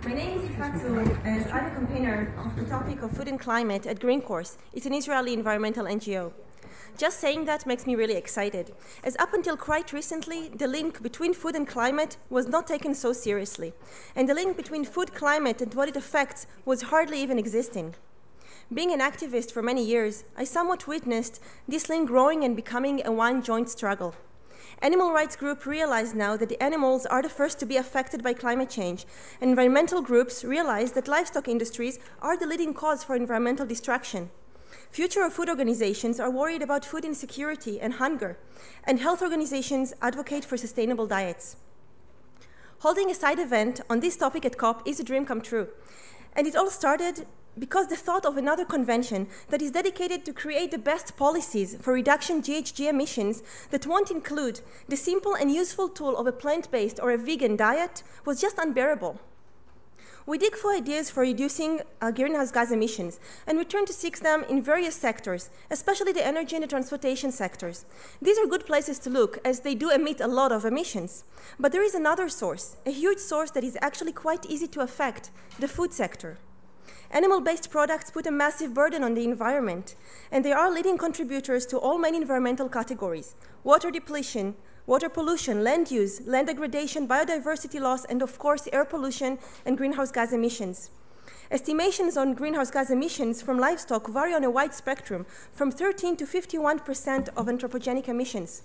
My name is Ifatu, and I'm a campaigner of the topic of food and climate at Green Course. It's an Israeli environmental NGO. Just saying that makes me really excited, as up until quite recently, the link between food and climate was not taken so seriously, and the link between food, climate, and what it affects was hardly even existing. Being an activist for many years, I somewhat witnessed this link growing and becoming a one-joint struggle. Animal rights groups realize now that the animals are the first to be affected by climate change, and environmental groups realize that livestock industries are the leading cause for environmental destruction. Future food organizations are worried about food insecurity and hunger, and health organizations advocate for sustainable diets. Holding a side event on this topic at COP is a dream come true, and it all started because the thought of another convention that is dedicated to create the best policies for reduction GHG emissions that won't include the simple and useful tool of a plant-based or a vegan diet was just unbearable. We dig for ideas for reducing greenhouse gas emissions, and we turn to seek them in various sectors, especially the energy and the transportation sectors. These are good places to look, as they do emit a lot of emissions. But there is another source, a huge source that is actually quite easy to affect, the food sector. Animal-based products put a massive burden on the environment, and they are leading contributors to all main environmental categories: water depletion, water pollution, land use, land degradation, biodiversity loss, and of course air pollution and greenhouse gas emissions. Estimations on greenhouse gas emissions from livestock vary on a wide spectrum, from 13 to 51% of anthropogenic emissions.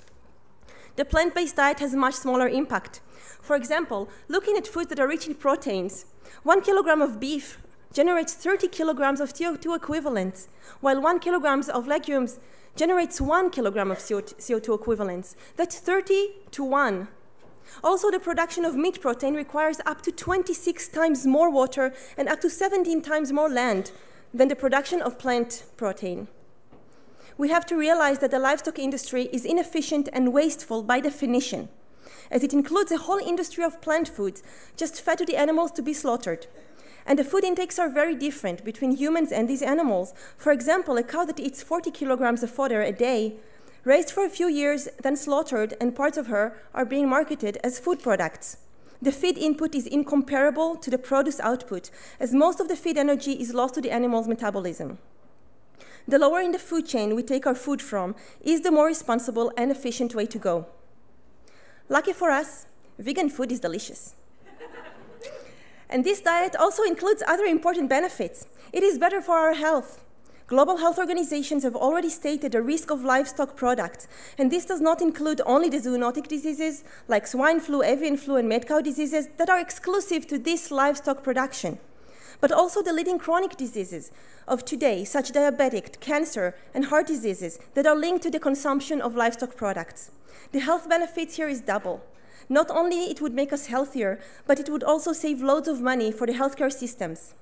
The plant-based diet has a much smaller impact. For example, looking at foods that are rich in proteins, 1 kilogram of beef generates 30 kilograms of CO2 equivalents, while 1 kilogram of legumes generates 1 kilogram of CO2 equivalents. That's 30 to 1. Also, the production of meat protein requires up to 26 times more water and up to 17 times more land than the production of plant protein. We have to realize that the livestock industry is inefficient and wasteful by definition, as it includes a whole industry of plant foods just fed to the animals to be slaughtered. And the food intakes are very different between humans and these animals. For example, a cow that eats 40 kilograms of fodder a day, raised for a few years, then slaughtered, and parts of her are being marketed as food products. The feed input is incomparable to the produce output, as most of the feed energy is lost to the animal's metabolism. The lower in the food chain we take our food from is the more responsible and efficient way to go. Lucky for us, vegan food is delicious. And this diet also includes other important benefits. It is better for our health. Global health organizations have already stated the risk of livestock products, and this does not include only the zoonotic diseases like swine flu, avian flu, and mad cow diseases that are exclusive to this livestock production, but also the leading chronic diseases of today, such diabetic, cancer, and heart diseases that are linked to the consumption of livestock products. The health benefits here is double. Not only it would make us healthier, but it would also save loads of money for the healthcare systems.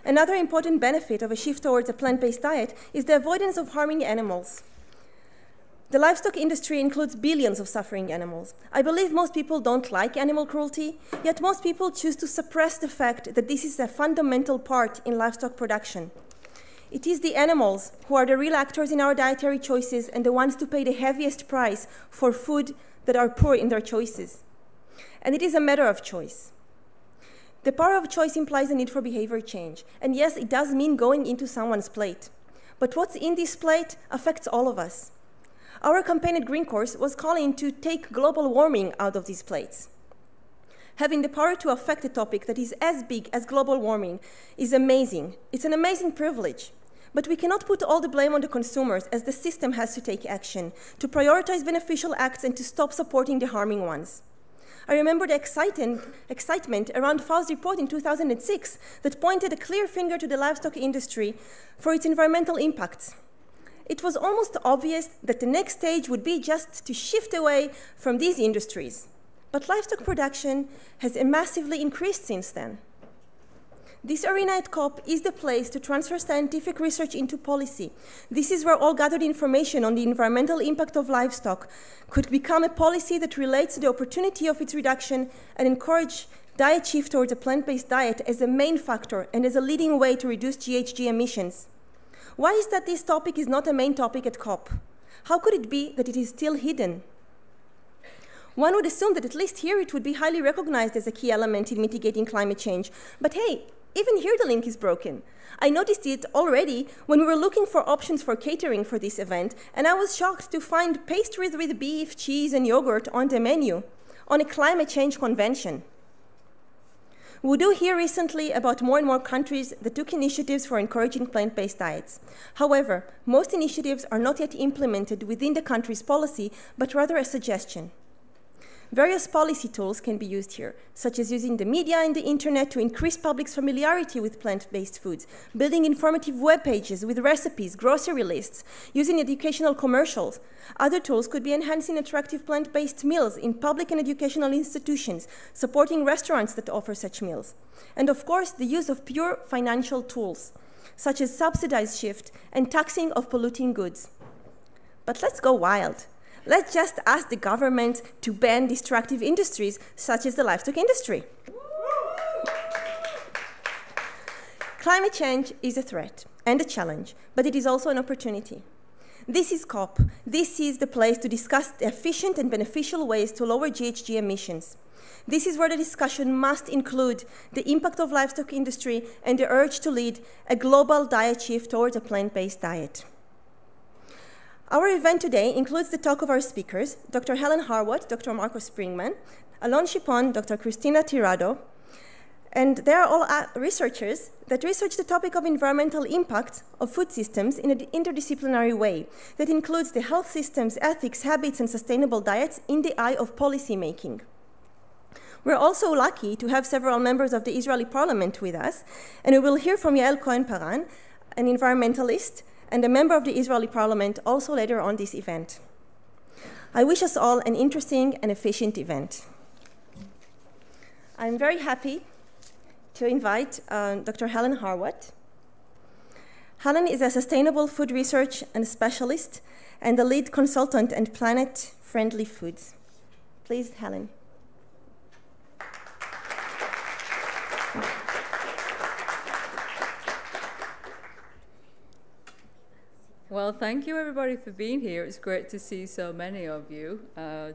Another important benefit of a shift towards a plant-based diet is the avoidance of harming animals. The livestock industry includes billions of suffering animals. I believe most people don't like animal cruelty, yet most people choose to suppress the fact that this is a fundamental part in livestock production. It is the animals who are the real actors in our dietary choices and the ones to pay the heaviest price for food that are poor in their choices. And it is a matter of choice. The power of choice implies a need for behavior change. And yes, it does mean going into someone's plate. But what's in this plate affects all of us. Our campaign at Green Course was calling to take global warming out of these plates. Having the power to affect a topic that is as big as global warming is amazing. It's an amazing privilege. But we cannot put all the blame on the consumers, as the system has to take action, to prioritize beneficial acts and to stop supporting the harming ones. I remember the excitement around FAO's report in 2006 that pointed a clear finger to the livestock industry for its environmental impacts. It was almost obvious that the next stage would be just to shift away from these industries. But livestock production has massively increased since then. This arena at COP is the place to transfer scientific research into policy. This is where all gathered information on the environmental impact of livestock could become a policy that relates to the opportunity of its reduction and encourage diet shift towards a plant-based diet as a main factor and as a leading way to reduce GHG emissions. Why is that this topic is not a main topic at COP? How could it be that it is still hidden? One would assume that at least here it would be highly recognized as a key element in mitigating climate change. But hey, even here the link is broken. I noticed it already when we were looking for options for catering for this event, and I was shocked to find pastries with beef, cheese, and yogurt on the menu on a climate change convention. We do hear recently about more and more countries that took initiatives for encouraging plant-based diets. However, most initiatives are not yet implemented within the country's policy, but rather a suggestion. Various policy tools can be used here, such as using the media and the internet to increase public's familiarity with plant-based foods, building informative web pages with recipes, grocery lists, using educational commercials. Other tools could be enhancing attractive plant-based meals in public and educational institutions, supporting restaurants that offer such meals. And of course, the use of pure financial tools, such as subsidized shift and taxing of polluting goods. But let's go wild. Let's just ask the government to ban destructive industries such as the livestock industry. Climate change is a threat and a challenge, but it is also an opportunity. This is COP. This is the place to discuss the efficient and beneficial ways to lower GHG emissions. This is where the discussion must include the impact of livestock industry and the urge to lead a global diet shift towards a plant-based diet. Our event today includes the talk of our speakers, Dr. Helen Harwood, Dr. Marco Springman, Alon Shipman, Dr. Christina Tirado, and they are all researchers that research the topic of environmental impact of food systems in an interdisciplinary way that includes the health systems, ethics, habits, and sustainable diets in the eye of policy making. We're also lucky to have several members of the Israeli parliament with us, and we will hear from Yael Cohen-Paran, an environmentalist, and a member of the Israeli parliament also later on this event. I wish us all an interesting and efficient event. I'm very happy to invite Dr. Helen Harwood. Helen is a sustainable food research and specialist and the lead consultant in planet-friendly foods. Please, Helen. Well, thank you everybody for being here. It's great to see so many of you. There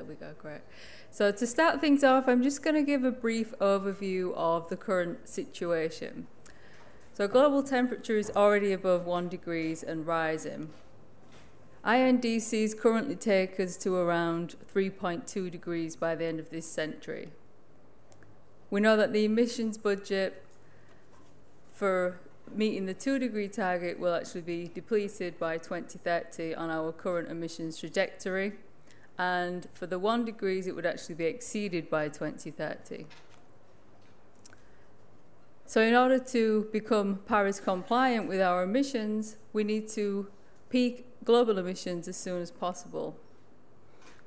we go, great. So to start things off, I'm just going to give a brief overview of the current situation. So global temperature is already above 1 degree and rising. INDCs currently take us to around 3.2 degrees by the end of this century. We know that the emissions budget for meeting the 2-degree target will actually be depleted by 2030 on our current emissions trajectory, and for the 1 degree it would actually be exceeded by 2030. So in order to become Paris compliant with our emissions, we need to peak global emissions as soon as possible.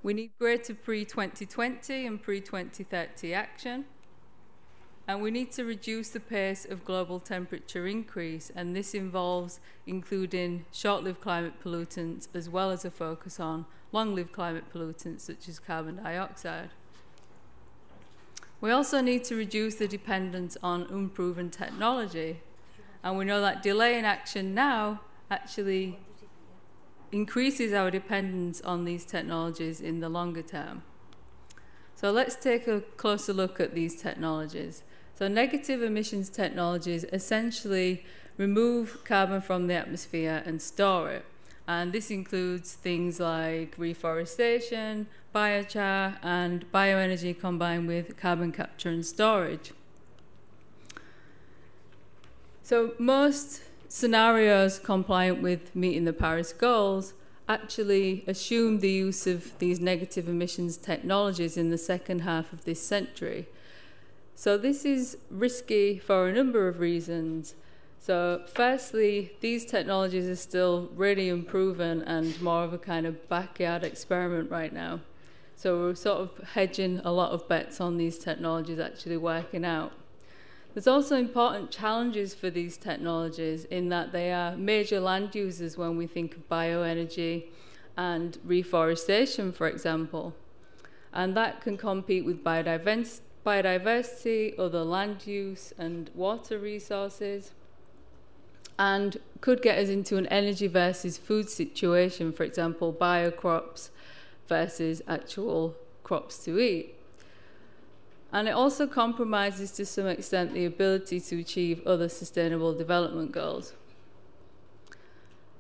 We need greater pre-2020 and pre-2030 action. And we need to reduce the pace of global temperature increase, and this involves including short-lived climate pollutants as well as a focus on long-lived climate pollutants such as carbon dioxide. We also need to reduce the dependence on unproven technology, and we know that delay in action now actually increases our dependence on these technologies in the longer term. So let's take a closer look at these technologies. So negative emissions technologies essentially remove carbon from the atmosphere and store it. And this includes things like reforestation, biochar, and bioenergy combined with carbon capture and storage. So most scenarios compliant with meeting the Paris goals actually assume the use of these negative emissions technologies in the second half of this century. So this is risky for a number of reasons. So firstly, these technologies are still really unproven and more of a kind of backyard experiment right now. So we're sort of hedging a lot of bets on these technologies actually working out. There's also important challenges for these technologies in that they are major land users when we think of bioenergy and reforestation, for example. And that can compete with biodiversity, other land use and water resources, and could get us into an energy versus food situation, for example, biocrops versus actual crops to eat. And it also compromises to some extent the ability to achieve other sustainable development goals.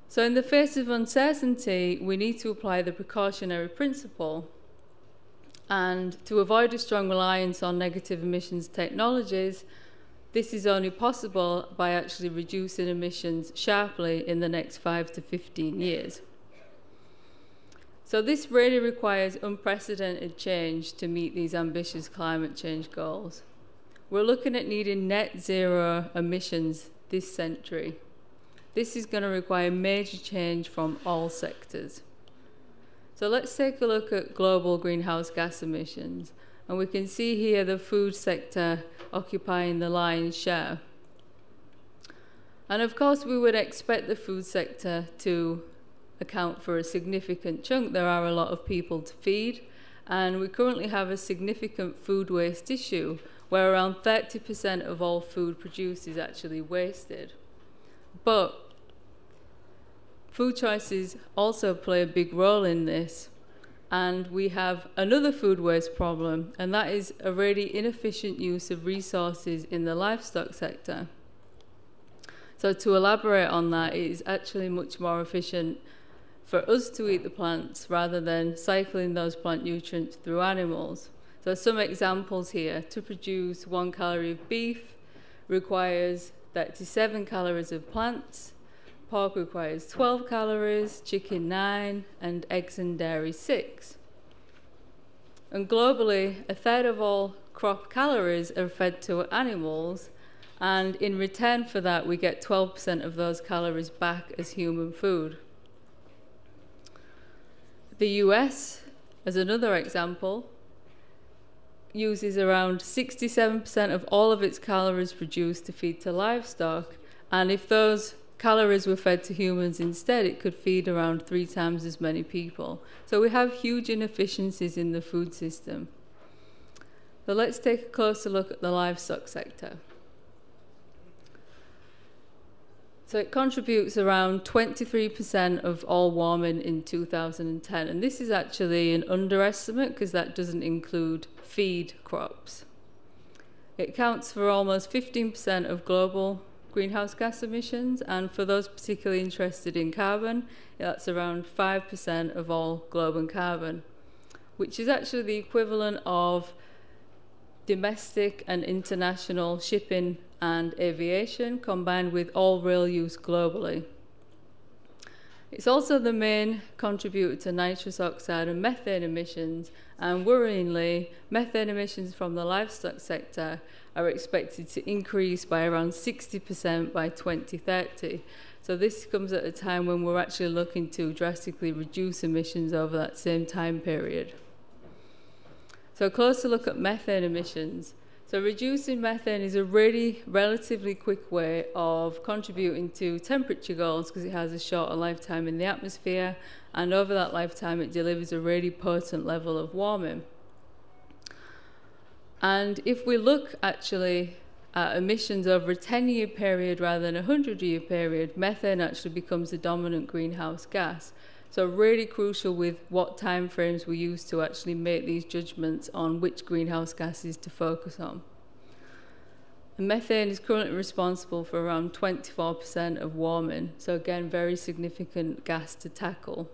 So in the face of uncertainty, we need to apply the precautionary principle. And to avoid a strong reliance on negative emissions technologies, this is only possible by actually reducing emissions sharply in the next 5 to 15 years. So this really requires unprecedented change to meet these ambitious climate change goals. We're looking at needing net zero emissions this century. This is going to require major change from all sectors. So let's take a look at global greenhouse gas emissions. And we can see here the food sector occupying the lion's share. And of course, we would expect the food sector to account for a significant chunk. There are a lot of people to feed, and we currently have a significant food waste issue where around 30% of all food produced is actually wasted. But food choices also play a big role in this, and we have another food waste problem, and that is a really inefficient use of resources in the livestock sector. So to elaborate on that, it is actually much more efficient for us to eat the plants rather than cycling those plant nutrients through animals. So some examples here: to produce 1 calorie of beef requires 37 calories of plants, pork requires 12 calories, chicken 9, and eggs and dairy 6. And globally, a third of all crop calories are fed to animals, and in return for that, we get 12% of those calories back as human food. The US, as another example, uses around 67% of all of its calories produced to feed to livestock, and if those calories were fed to humans instead, it could feed around 3 times as many people. So we have huge inefficiencies in the food system. So let's take a closer look at the livestock sector. So it contributes around 23% of all warming in 2010. And this is actually an underestimate because that doesn't include feed crops. It accounts for almost 15% of global greenhouse gas emissions. And for those particularly interested in carbon, that's around 5% of all global carbon, which is actually the equivalent of domestic and international shipping and aviation combined with all rail use globally. It's also the main contributor to nitrous oxide and methane emissions, and worryingly, methane emissions from the livestock sector are expected to increase by around 60% by 2030. So this comes at a time when we're actually looking to drastically reduce emissions over that same time period. So a closer look at methane emissions. So reducing methane is a really relatively quick way of contributing to temperature goals because it has a shorter lifetime in the atmosphere, and over that lifetime it delivers a really potent level of warming. And if we look actually at emissions over a 10-year period rather than a 100-year period, methane actually becomes the dominant greenhouse gas. So really crucial with what time frames we use to actually make these judgments on which greenhouse gases to focus on. And methane is currently responsible for around 24% of warming. So again, very significant gas to tackle.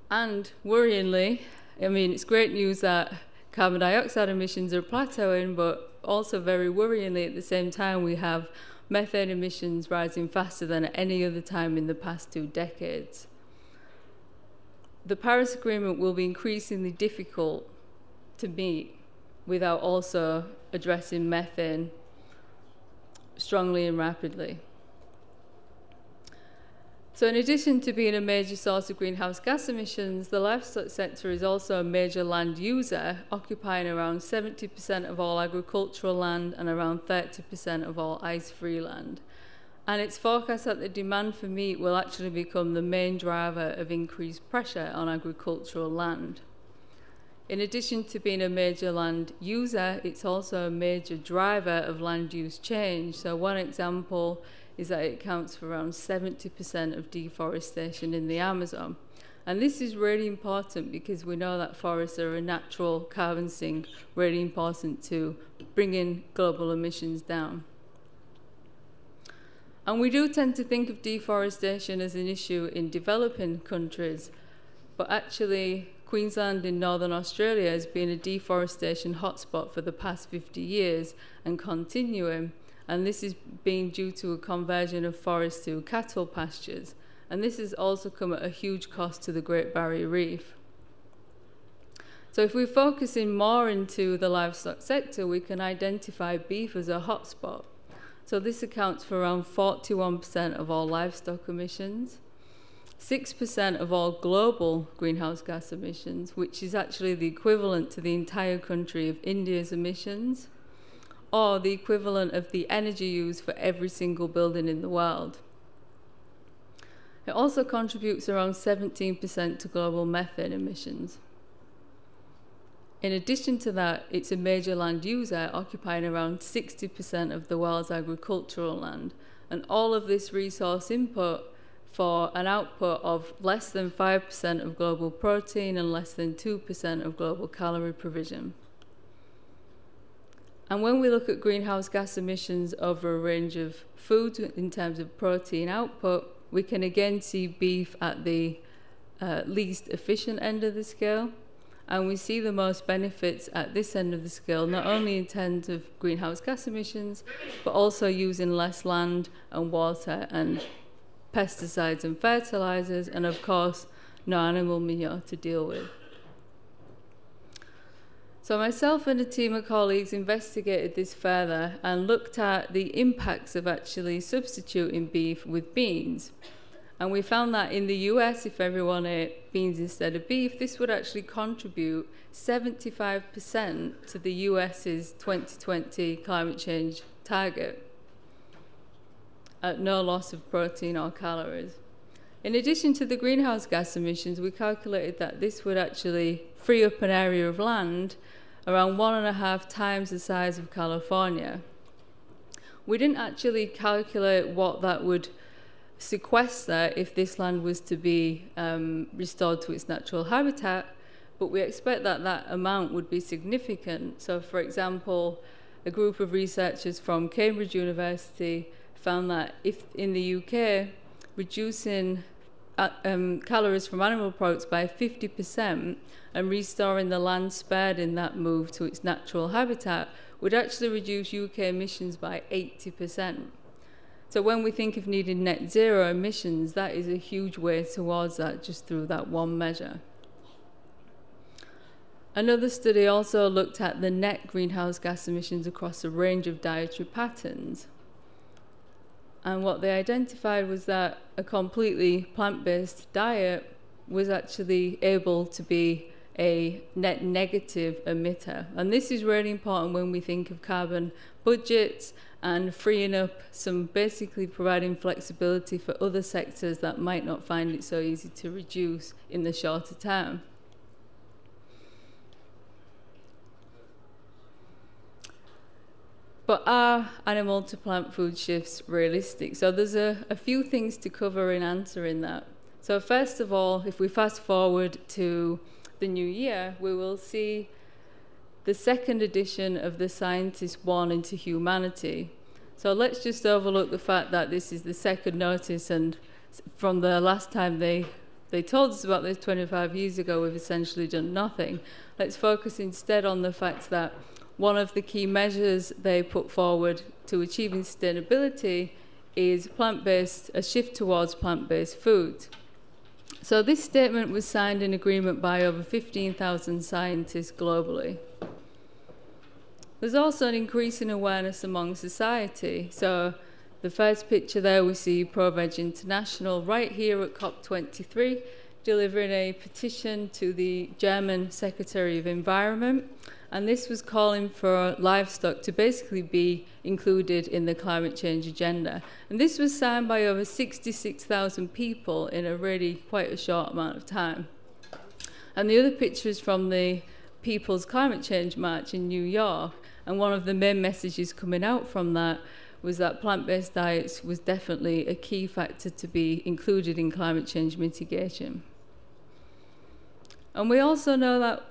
And worryingly, I mean, it's great news that carbon dioxide emissions are plateauing, but also very worryingly at the same time, we have methane emissions rising faster than at any other time in the past 2 decades. The Paris Agreement will be increasingly difficult to meet without also addressing methane strongly and rapidly. So in addition to being a major source of greenhouse gas emissions, the livestock sector is also a major land user, occupying around 70% of all agricultural land and around 30% of all ice-free land. And it's forecast that the demand for meat will actually become the main driver of increased pressure on agricultural land. In addition to being a major land user, it's also a major driver of land use change. So one example is that it accounts for around 70% of deforestation in the Amazon. And this is really important because we know that forests are a natural carbon sink, really important to bringing global emissions down. And we do tend to think of deforestation as an issue in developing countries, but actually Queensland in Northern Australia has been a deforestation hotspot for the past 50 years and continuing, and this is being due to a conversion of forests to cattle pastures. And this has also come at a huge cost to the Great Barrier Reef. So if we focus in more into the livestock sector, we can identify beef as a hotspot. So this accounts for around 41% of all livestock emissions, 6% of all global greenhouse gas emissions, which is actually the equivalent to the entire country of India's emissions, or the equivalent of the energy used for every single building in the world. It also contributes around 17% to global methane emissions. In addition to that, it's a major land user, occupying around 60% of the world's agricultural land, and all of this resource input for an output of less than 5% of global protein and less than 2% of global calorie provision. And when we look at greenhouse gas emissions over a range of foods in terms of protein output, we can again see beef at the least efficient end of the scale, and we see the most benefits at this end of the scale, not only in terms of greenhouse gas emissions, but also using less land and water and pesticides and fertilizers, and of course, no animal manure to deal with. So myself and a team of colleagues investigated this further and looked at the impacts of actually substituting beef with beans. And we found that in the US, if everyone ate beans instead of beef, this would actually contribute 75% to the US's 2020 climate change target at no loss of protein or calories. In addition to the greenhouse gas emissions, we calculated that this would actually free up an area of land around 1.5 times the size of California. We didn't actually calculate what that would sequester if this land was to be restored to its natural habitat, but we expect that that amount would be significant. So, for example, a group of researchers from Cambridge University found that if in the UK, reducing calories from animal products by 50% and restoring the land spared in that move to its natural habitat would actually reduce UK emissions by 80%. So when we think of needing net zero emissions, that is a huge way towards that just through that one measure. Another study also looked at the net greenhouse gas emissions across a range of dietary patterns. And what they identified was that a completely plant-based diet was actually able to be a net negative emitter. And this is really important when we think of carbon budgets and freeing up some, basically providing flexibility for other sectors that might not find it so easy to reduce in the shorter term. But are animal to plant food shifts realistic? So there's a few things to cover in answering that. So first of all, if we fast forward to the new year, we will see the second edition of the Scientists' Warning to Humanity. So let's just overlook the fact that this is the second notice, and from the last time they told us about this 25 years ago, we've essentially done nothing. Let's focus instead on the fact that one of the key measures they put forward to achieving sustainability is plant-based, a shift towards plant-based foods. So this statement was signed in agreement by over 15,000 scientists globally. There's also an increase in awareness among society. So the first picture there, we see ProVeg International right here at COP23 delivering a petition to the German Secretary of Environment. And this was calling for livestock to basically be included in the climate change agenda. And this was signed by over 66,000 people in a really quite a short amount of time. And the other picture is from the People's Climate Change March in New York. And one of the main messages coming out from that was that plant-based diets was definitely a key factor to be included in climate change mitigation. And we also know that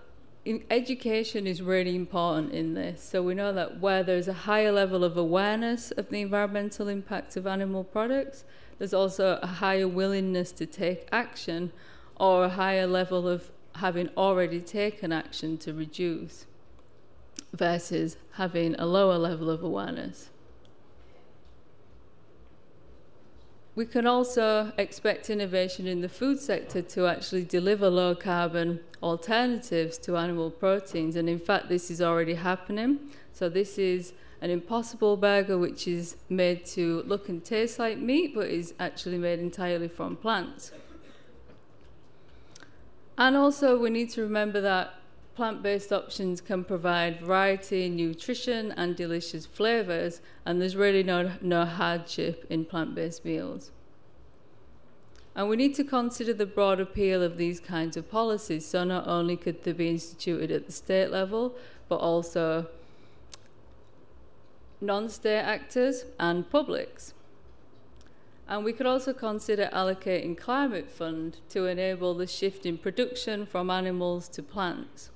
education is really important in this. So we know that where there's a higher level of awareness of the environmental impact of animal products, there's also a higher willingness to take action, or a higher level of having already taken action to reduce, versus having a lower level of awareness. We can also expect innovation in the food sector to actually deliver low carbon alternatives to animal proteins, and in fact this is already happening. So this is an Impossible burger which is made to look and taste like meat but is actually made entirely from plants. And also we need to remember that plant-based options can provide variety, nutrition and delicious flavors, and there's really no hardship in plant-based meals. And we need to consider the broad appeal of these kinds of policies. So not only could they be instituted at the state level, but also non-state actors and publics. And we could also consider allocating climate fund to enable the shift in production from animals to plants.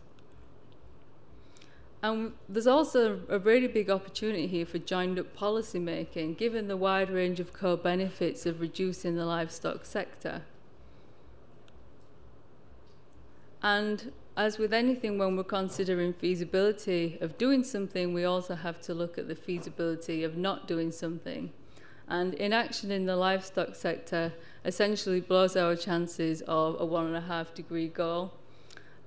And there's also a really big opportunity here for joined-up policy making, given the wide range of co-benefits of reducing the livestock sector. And as with anything, when we're considering feasibility of doing something, we also have to look at the feasibility of not doing something. And inaction in the livestock sector essentially blows our chances of a 1.5 degree goal,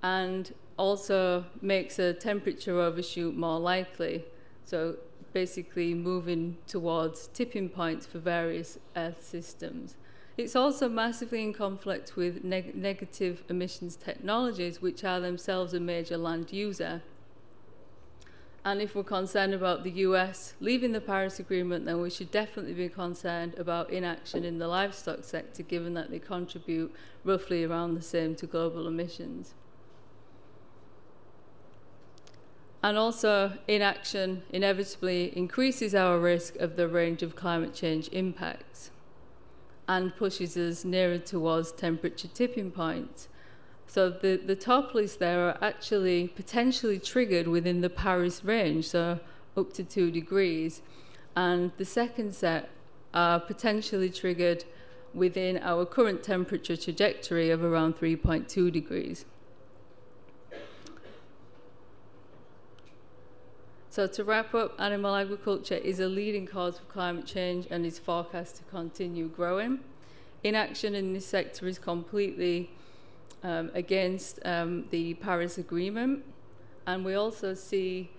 and also makes a temperature overshoot more likely. So basically moving towards tipping points for various Earth systems. It's also massively in conflict with negative emissions technologies, which are themselves a major land user. And if we're concerned about the US leaving the Paris Agreement, then we should definitely be concerned about inaction in the livestock sector, given that they contribute roughly around the same to global emissions. And also, inaction inevitably increases our risk of the range of climate change impacts and pushes us nearer towards temperature tipping points. So the top list there are actually potentially triggered within the Paris range, so up to 2 degrees. And the second set are potentially triggered within our current temperature trajectory of around 3.2 degrees. So to wrap up, animal agriculture is a leading cause of climate change and is forecast to continue growing. Inaction in this sector is completely against the Paris Agreement, and we also see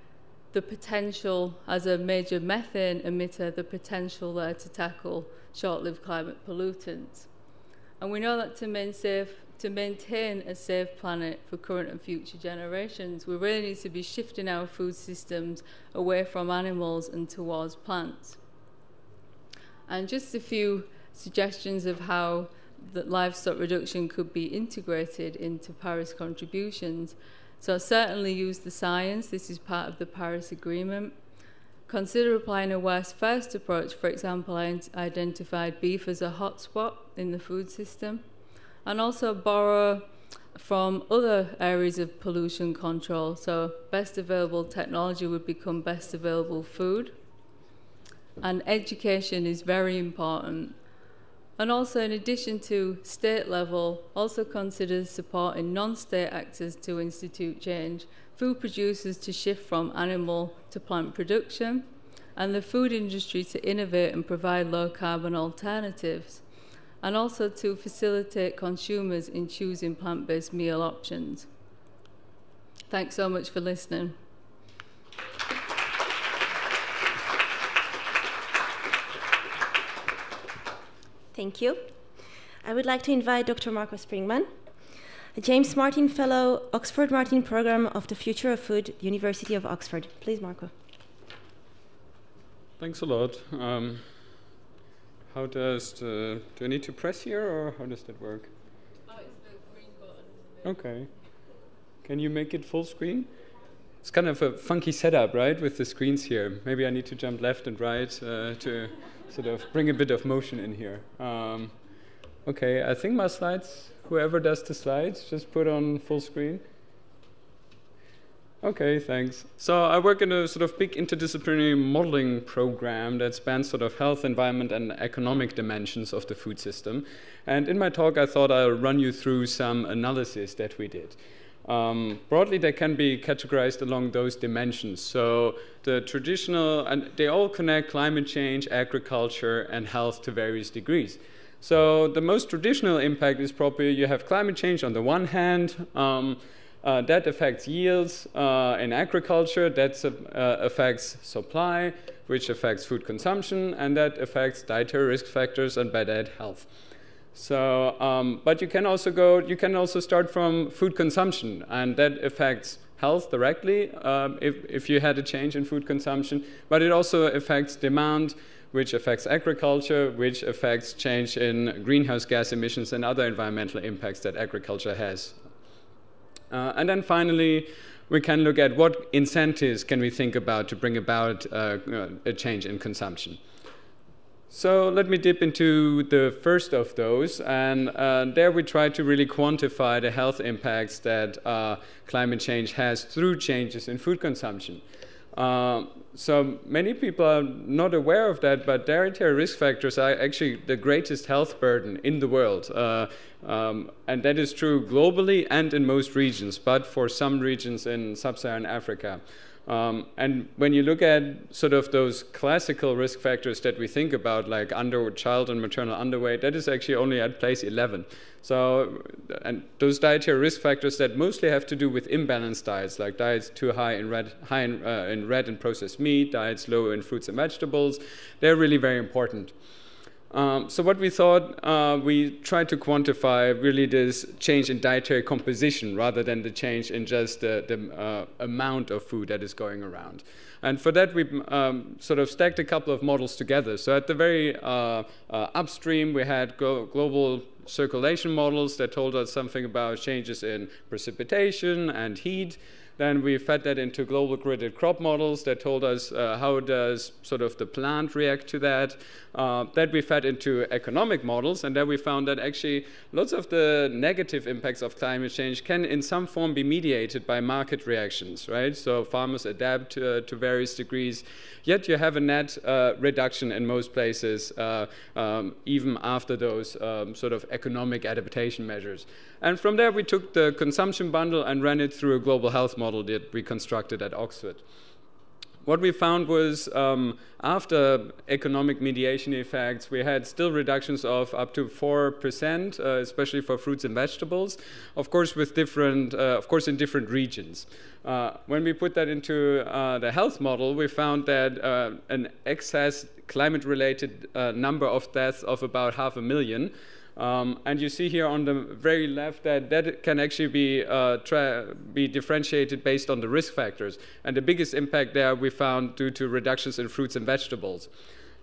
the potential as a major methane emitter, the potential there to tackle short-lived climate pollutants. And we know that to maintain a safe planet for current and future generations, we really need to be shifting our food systems away from animals and towards plants. And just a few suggestions of how that livestock reduction could be integrated into Paris contributions. So certainly use the science. This is part of the Paris Agreement. Consider applying a West First approach. For example, I identified beef as a hotspot in the food system. And also borrow from other areas of pollution control. So best available technology would become best available food. And education is very important. And also, in addition to state level, also consider supporting non-state actors to institute change, food producers to shift from animal to plant production, and the food industry to innovate and provide low-carbon alternatives, and also to facilitate consumers in choosing plant-based meal options. Thanks so much for listening. Thank you. I would like to invite Dr. Marco Springman, a James Martin Fellow, Oxford Martin Programme of the Future of Food, University of Oxford. Please, Marco. Thanks a lot. How does do I need to press here, or how does that work? Oh, it's the green button. Okay. Can you make it full screen? It's kind of a funky setup, right, with the screens here. Maybe I need to jump left and right to sort of bring a bit of motion in here. Okay, I think my slides, whoever does the slides, just put on full screen. Okay, thanks. So I work in a sort of big interdisciplinary modeling program that spans sort of health, environment, and economic dimensions of the food system. And in my talk, I thought I'll run you through some analysis that we did. Broadly, they can be categorized along those dimensions. So the traditional, and they all connect climate change, agriculture, and health to various degrees. So the most traditional impact is probably you have climate change on the one hand. That affects yields in agriculture, that affects supply, which affects food consumption, and that affects dietary risk factors and by that health. So, but you can also start from food consumption, and that affects health directly if you had a change in food consumption, but it also affects demand, which affects agriculture, which affects change in greenhouse gas emissions and other environmental impacts that agriculture has. And then finally, we can look at what incentives can we think about to bring about a change in consumption. So let me dip into the first of those, and there we try to really quantify the health impacts that climate change has through changes in food consumption. So many people are not aware of that, but dietary risk factors are actually the greatest health burden in the world. And that is true globally and in most regions, but for some regions in sub-Saharan Africa. And when you look at sort of those classical risk factors that we think about, like child and maternal underweight, that is actually only at place 11. So, and those dietary risk factors that mostly have to do with imbalanced diets, like diets too high in red and processed meat, diets low in fruits and vegetables, they're really very important. So what we thought, we tried to quantify really this change in dietary composition rather than the change in just the amount of food that is going around. And for that, we sort of stacked a couple of models together. So at the very upstream, we had global circulation models that told us something about changes in precipitation and heat. Then we fed that into global gridded crop models that told us how does sort of the plant react to that. That we fed into economic models, and then we found that actually lots of the negative impacts of climate change can in some form be mediated by market reactions, right? So farmers adapt to various degrees, yet you have a net reduction in most places, even after those sort of economic adaptation measures. And from there, we took the consumption bundle and ran it through a global health model that we constructed at Oxford. What we found was after economic mediation effects, we had still reductions of up to 4%, especially for fruits and vegetables, of course, with different, in different regions. When we put that into the health model, we found that an excess climate-related number of deaths of about 500,000. And you see here on the very left that can actually be differentiated based on the risk factors. And the biggest impact there we found due to reductions in fruits and vegetables.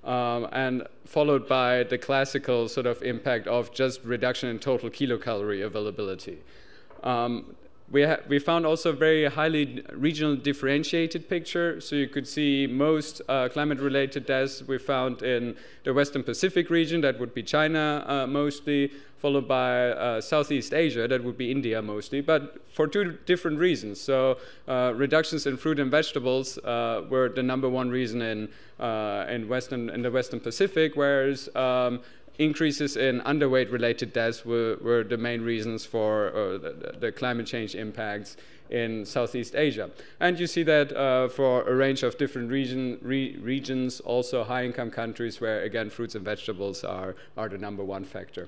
And followed by the classical sort of impact of just reduction in total kilocalorie availability. We found also a very highly regional differentiated picture. So you could see most climate-related deaths we found in the Western Pacific region, that would be China mostly, followed by Southeast Asia, that would be India mostly, but for two different reasons. So reductions in fruit and vegetables were the #1 reason in the Western Pacific, whereas increases in underweight-related deaths were the main reasons for the climate change impacts in Southeast Asia. And you see that for a range of different regions, also high-income countries where, again, fruits and vegetables are the #1 factor.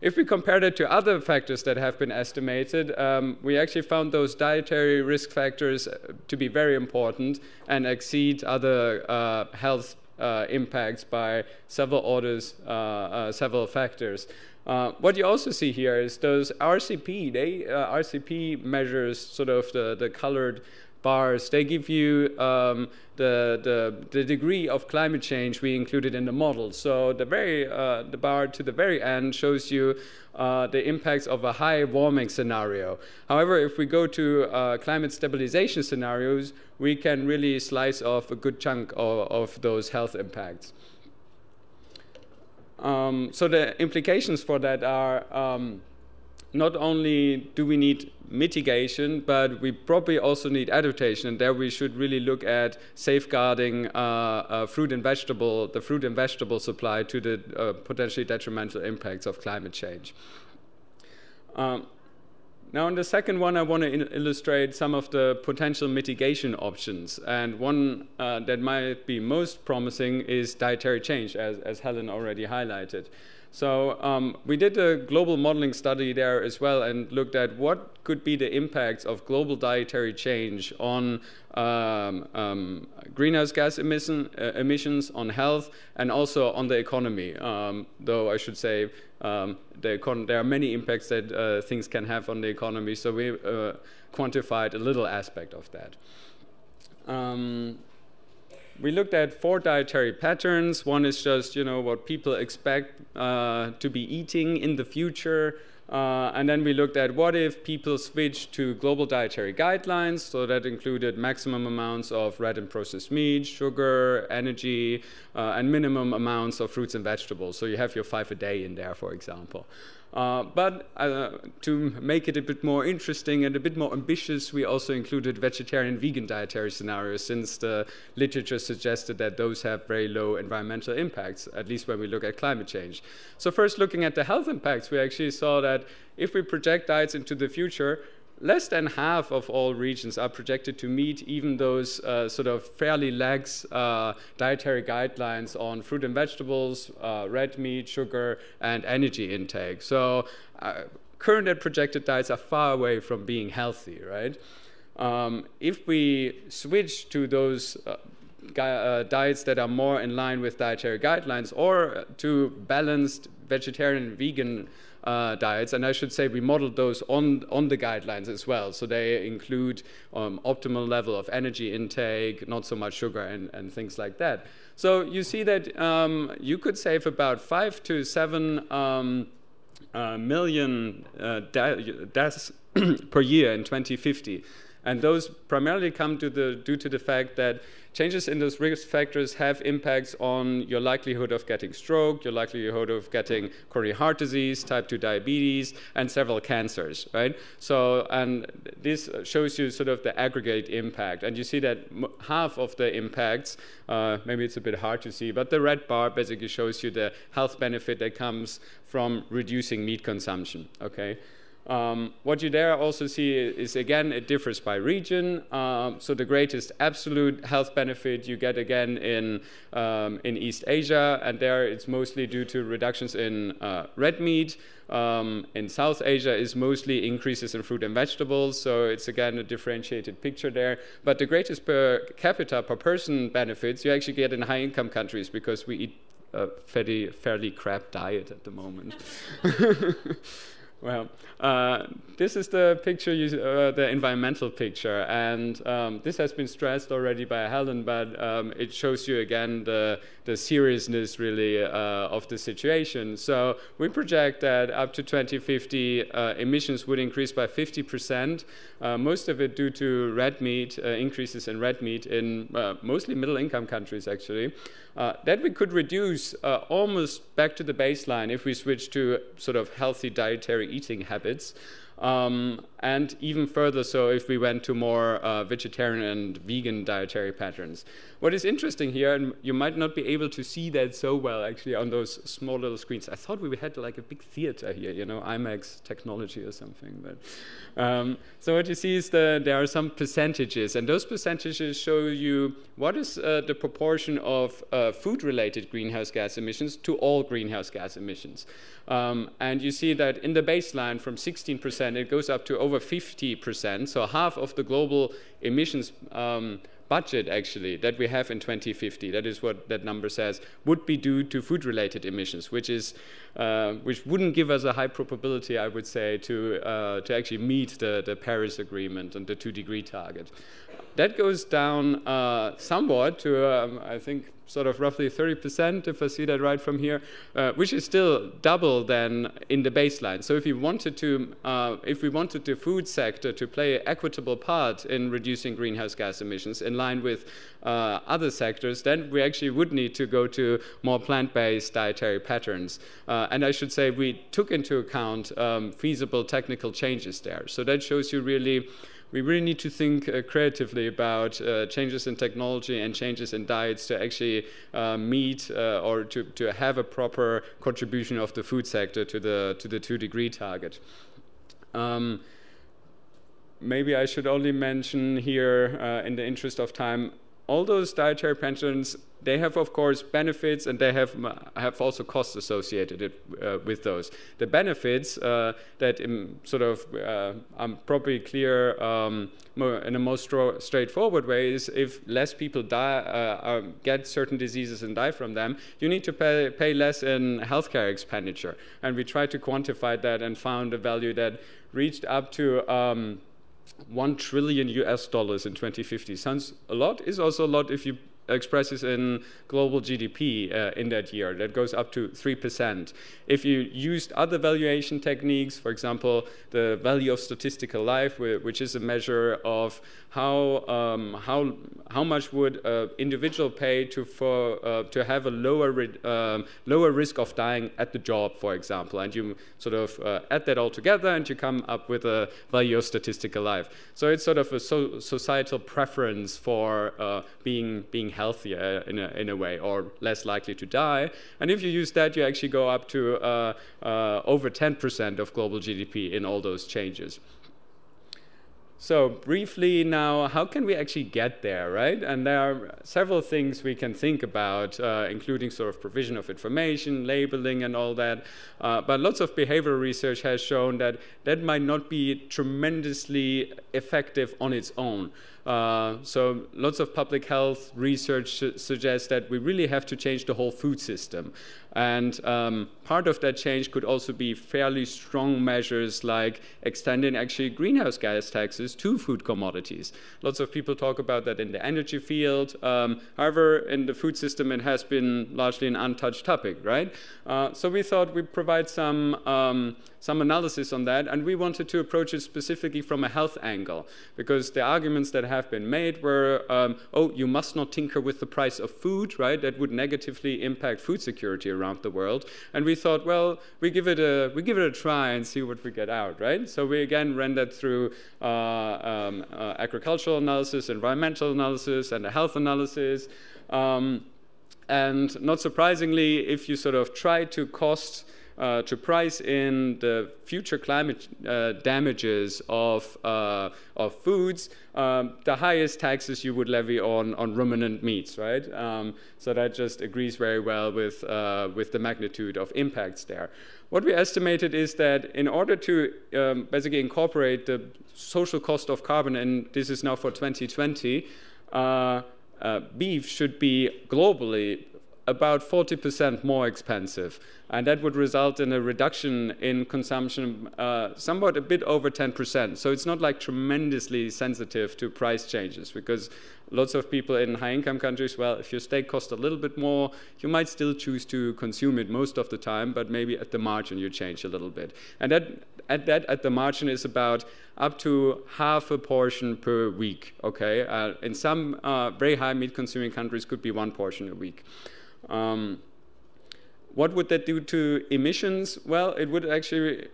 If we compare that to other factors that have been estimated, we actually found those dietary risk factors to be very important and exceed other health impacts by several orders, several factors. What you also see here is those RCP. RCP measures sort of the colored bars. They give you the degree of climate change we included in the model. So the bar to the very end shows you the impacts of a high warming scenario. However, if we go to climate stabilization scenarios, we can really slice off a good chunk of those health impacts. So the implications for that are not only do we need mitigation, but we probably also need adaptation, and there we should really look at safeguarding the fruit and vegetable supply to the potentially detrimental impacts of climate change. Now, in the second one, I want to illustrate some of the potential mitigation options. And one that might be most promising is dietary change, as Helen already highlighted. So we did a global modeling study there as well and looked at what could be the impacts of global dietary change on greenhouse gas emissions, on health, and also on the economy. Though I should say there are many impacts that things can have on the economy, so we quantified a little aspect of that. We looked at 4 dietary patterns. One is just, what people expect to be eating in the future. And then we looked at what if people switch to global dietary guidelines. So that included maximum amounts of red and processed meat, sugar, energy, and minimum amounts of fruits and vegetables. So you have your 5 a day in there, for example. But to make it a bit more interesting and a bit more ambitious, we also included vegetarian vegan dietary scenarios, since the literature suggested that those have very low environmental impacts, at least when we look at climate change. So first, looking at the health impacts, we actually saw that if we project diets into the future, less than half of all regions are projected to meet even those sort of fairly lax dietary guidelines on fruit and vegetables, red meat, sugar, and energy intake. So current and projected diets are far away from being healthy, right? If we switch to those diets that are more in line with dietary guidelines, or to balanced vegetarian and vegan diets, and I should say we modeled those on the guidelines as well. So they include optimal level of energy intake, not so much sugar and things like that. So you see that you could save about 5 to 7 million deaths per year in 2050. And those primarily come due to the fact that changes in those risk factors have impacts on your likelihood of getting stroke, your likelihood of getting coronary heart disease, type 2 diabetes, and several cancers, right? So, and this shows you sort of the aggregate impact. And you see that half of the impacts, maybe it's a bit hard to see, but the red bar basically shows you the health benefit that comes from reducing meat consumption, okay? What you there also see is, again, it differs by region. So the greatest absolute health benefit you get, again, in East Asia, and there it's mostly due to reductions in red meat. In South Asia is mostly increases in fruit and vegetables, so it's, again, a differentiated picture there. But the greatest per capita, per person benefits you actually get in high-income countries, because we eat a fairly crap diet at the moment. Well, this is the picture, the environmental picture, and this has been stressed already by Helen, but it shows you again the seriousness really of the situation. So we project that up to 2050 emissions would increase by 50%, most of it due to red meat, increases in red meat in mostly middle-income countries, actually. That we could reduce almost back to the baseline if we switch to sort of healthy dietary eating habits, and even further so if we went to more vegetarian and vegan dietary patterns. What is interesting here, and you might not be able to see that so well actually on those small little screens. I thought we had like a big theater here, you know, IMAX technology or something. But so what you see is there are some percentages, and those percentages show you what is the proportion of food-related greenhouse gas emissions to all greenhouse gas emissions. And you see that in the baseline from 16%, it goes up to over 50%. So half of the global emissions budget, actually, that we have in 2050, that is what that number says, would be due to food-related emissions, which wouldn't give us a high probability, I would say, to actually meet the Paris Agreement and the 2-degree target. that goes down somewhat to, I think, sort of roughly 30%, if I see that right from here, which is still double than in the baseline. So if we wanted the food sector to play an equitable part in reducing greenhouse gas emissions in line with other sectors, then we actually would need to go to more plant-based dietary patterns. And I should say we took into account feasible technical changes there. So that shows you we really need to think creatively about changes in technology and changes in diets to actually meet or to have a proper contribution of the food sector to the 2-degree target. Maybe I should only mention here, in the interest of time, all those dietary patterns, they have, of course, benefits, and they have also costs associated with those. The benefits that I'm probably clear in a most straightforward way is if less people get certain diseases and die from them, you need to pay less in healthcare expenditure. And we tried to quantify that and found a value that reached up to $1 trillion in 2050. Sounds a lot, is also a lot if you express this in global GDP in that year. That goes up to 3%. If you used other valuation techniques, for example, the value of statistical life, which is a measure of how much would an individual pay to have a lower risk of dying at the job, for example, and you sort of add that all together and you come up with a value of statistical life. So it's sort of a societal preference for being healthier in a way, or less likely to die. And if you use that, you actually go up to over 10% of global GDP in all those changes. So briefly now, how can we actually get there, right? And there are several things we can think about, including sort of provision of information, labeling and all that. But lots of behavioral research has shown that that might not be tremendously effective on its own. So lots of public health research suggests that we really have to change the whole food system. And part of that change could also be fairly strong measures like extending actually greenhouse gas taxes to food commodities. Lots of people talk about that in the energy field. However, in the food system, it has been largely an untouched topic, right? So we thought we'd provide some analysis on that, and we wanted to approach it specifically from a health angle, because the arguments that have been made were, oh, you must not tinker with the price of food, right? That would negatively impact food security around the world. And we thought, well, we give it a try and see what we get out, right? So we again ran that through agricultural analysis, environmental analysis, and a health analysis. And not surprisingly, if you sort of try to price in the future climate damages of foods, the highest taxes you would levy on ruminant meats, right? So that just agrees very well with the magnitude of impacts there. What we estimated is that in order to basically incorporate the social cost of carbon, and this is now for 2020, beef should be globally about 40% more expensive. And that would result in a reduction in consumption somewhat a bit over 10%. So it's not like tremendously sensitive to price changes, because lots of people in high-income countries, well, if your steak costs a little bit more, you might still choose to consume it most of the time, but maybe at the margin you change a little bit. And that at the margin is about up to half a portion per week, okay? In some very high meat-consuming countries, could be 1 portion a week. What would that do to emissions? Well, it would actually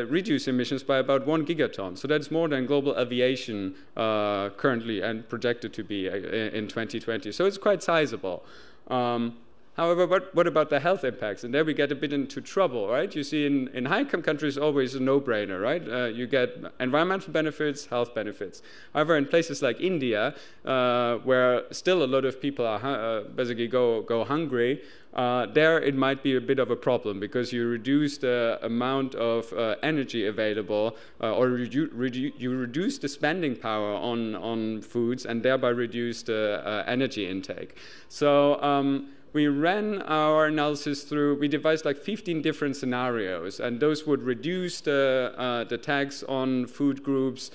reduce emissions by about 1 gigaton. So that's more than global aviation currently and projected to be in 2020. So it's quite sizable. However, what about the health impacts? And there we get a bit into trouble, right? You see in high-income countries, always a no-brainer, right? You get environmental benefits, health benefits. However, in places like India, where still a lot of people are basically go hungry, there it might be a bit of a problem, because you reduce the amount of energy available, or you reduce the spending power on foods, and thereby reduce the energy intake. So we ran our analysis through, we devised like 15 different scenarios, and those would reduce the tax on food groups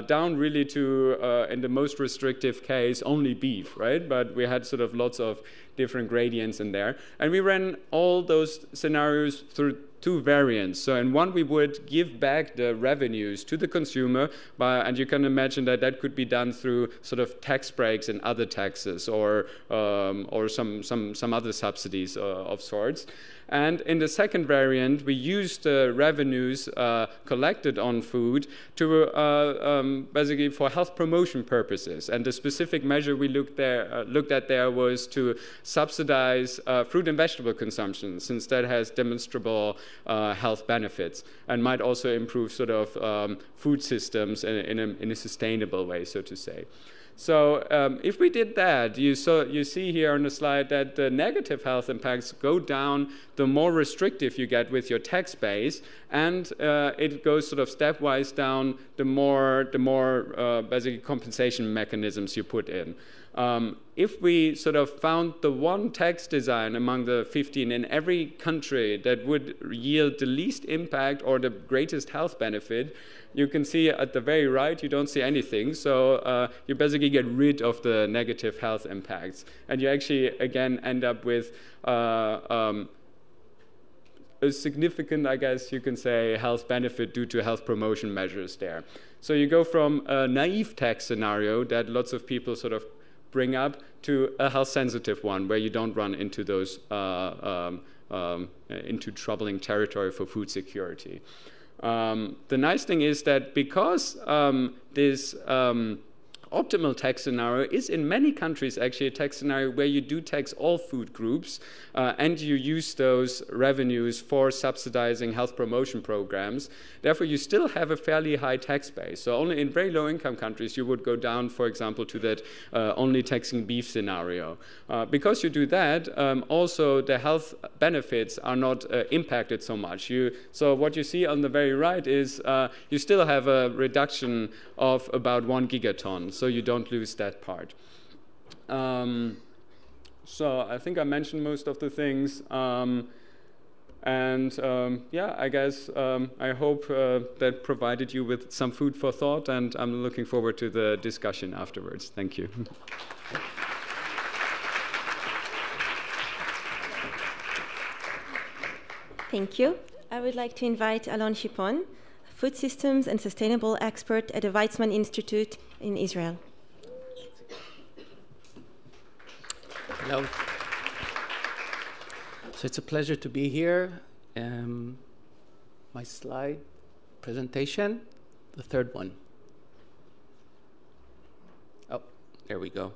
down really to, in the most restrictive case, only beef, right? But we had sort of lots of different gradients in there. And we ran all those scenarios through 2 variants. So in one, we would give back the revenues to the consumer, and you can imagine that that could be done through sort of tax breaks and other taxes, or some other subsidies of sorts. And in the second variant, we used the revenues collected on food to basically for health promotion purposes. And the specific measure we looked at there was to subsidize fruit and vegetable consumption, since that has demonstrable health benefits and might also improve sort of food systems in a sustainable way, so to say. So if we did that, you see here on the slide that the negative health impacts go down the more restrictive you get with your tax base, and it goes sort of stepwise down the more basically compensation mechanisms you put in. If we sort of found the one tax design among the 15 in every country that would yield the least impact or the greatest health benefit, you can see at the very right, you don't see anything. So you basically get rid of the negative health impacts. And you actually, again, end up with a significant, I guess you can say, health benefit due to health promotion measures there. So you go from a naive tax scenario that lots of people sort of bring up to a health-sensitive one where you don't run into those into troubling territory for food security. The nice thing is that because this optimal tax scenario is in many countries actually a tax scenario where you do tax all food groups and you use those revenues for subsidizing health promotion programs. Therefore, you still have a fairly high tax base. So only in very low income countries you would go down, for example, to that only taxing beef scenario. Because you do that, also the health benefits are not impacted so much. So what you see on the very right is you still have a reduction of about 1 gigaton. So you don't lose that part. So I think I mentioned most of the things. Yeah, I guess I hope that provided you with some food for thought, and I'm looking forward to the discussion afterwards. Thank you. Thank you. I would like to invite Alon Shipman, food systems and sustainable expert at the Weizmann Institute in Israel. Hello. So it's a pleasure to be here. My slide presentation, the third one. Oh, there we go.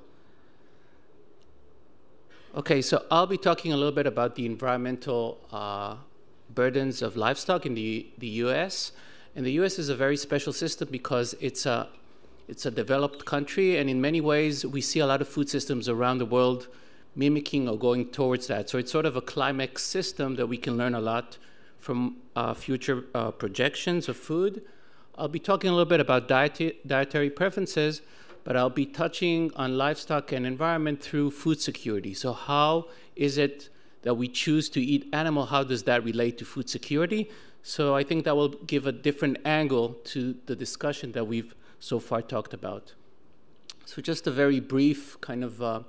Okay, so I'll be talking a little bit about the environmental burdens of livestock in the US. And the US is a very special system because it's a developed country, and in many ways we see a lot of food systems around the world mimicking or going towards that. So it's sort of a climax system that we can learn a lot from future projections of food. I'll be talking a little bit about dietary preferences, but I'll be touching on livestock and environment through food security. So how is it that we choose to eat animal? How does that relate to food security? So I think that will give a different angle to the discussion that we've so far talked about. So just a very brief kind of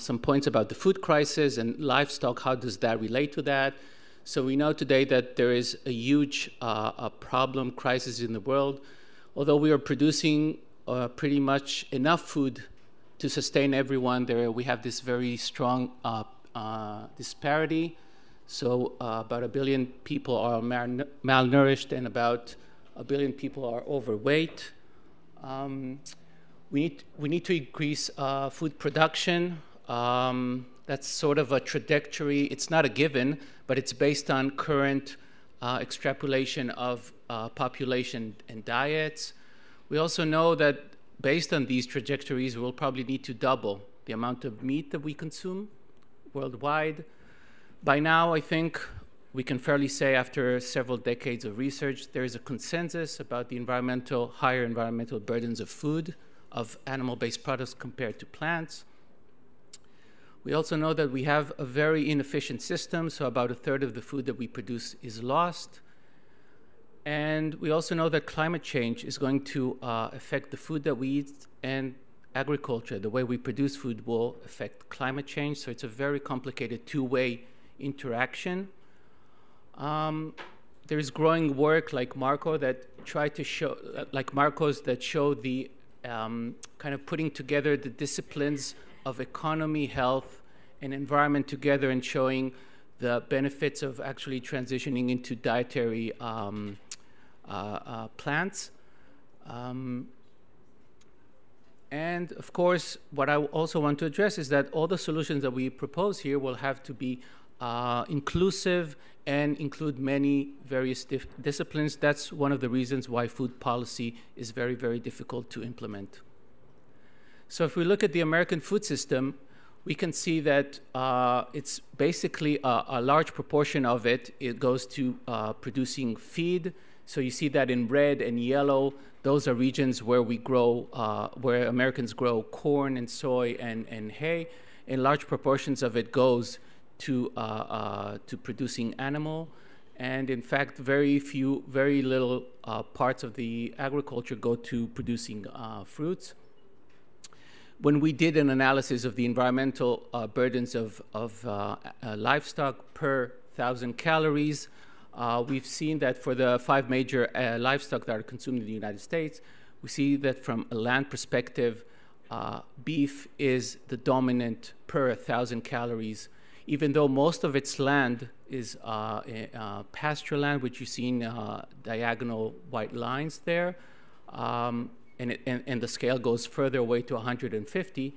some points about the food crisis and livestock. How does that relate to that? So we know today that there is a huge problem, crisis in the world. Although we are producing pretty much enough food to sustain everyone, we have this very strong disparity. So about 1 billion people are malnourished and about 1 billion people are overweight. We need to increase food production. That's sort of a trajectory. It's not a given, but it's based on current extrapolation of population and diets. We also know that based on these trajectories, we'll probably need to double the amount of meat that we consume worldwide. By now, I think we can fairly say, after several decades of research, there is a consensus about the higher environmental burdens of food, of animal-based products compared to plants. We also know that we have a very inefficient system, so about 1/3 of the food that we produce is lost. And we also know that climate change is going to affect the food that we eat, and agriculture, the way we produce food, will affect climate change. So it's a very complicated two-way interaction. There is growing work like Marco that try to show, like Marco's, that show the kind of putting together the disciplines of economy, health, and environment together, and showing the benefits of actually transitioning into dietary plants. And of course, what I also want to address is that all the solutions that we propose here will have to be inclusive and include many various disciplines. That's one of the reasons why food policy is very, very difficult to implement. So if we look at the American food system, we can see that it's basically a large proportion of it goes to producing feed. So you see that in red and yellow, those are regions where we grow, where Americans grow corn and soy and hay, and large proportions of it goes to producing animal. And in fact, very little parts of the agriculture go to producing fruits. When we did an analysis of the environmental burdens of livestock per 1,000 calories, we've seen that for the 5 major livestock that are consumed in the United States, we see that from a land perspective, beef is the dominant per 1,000 calories, even though most of its land is pasture land, which you see in diagonal white lines there. And the scale goes further away to 150,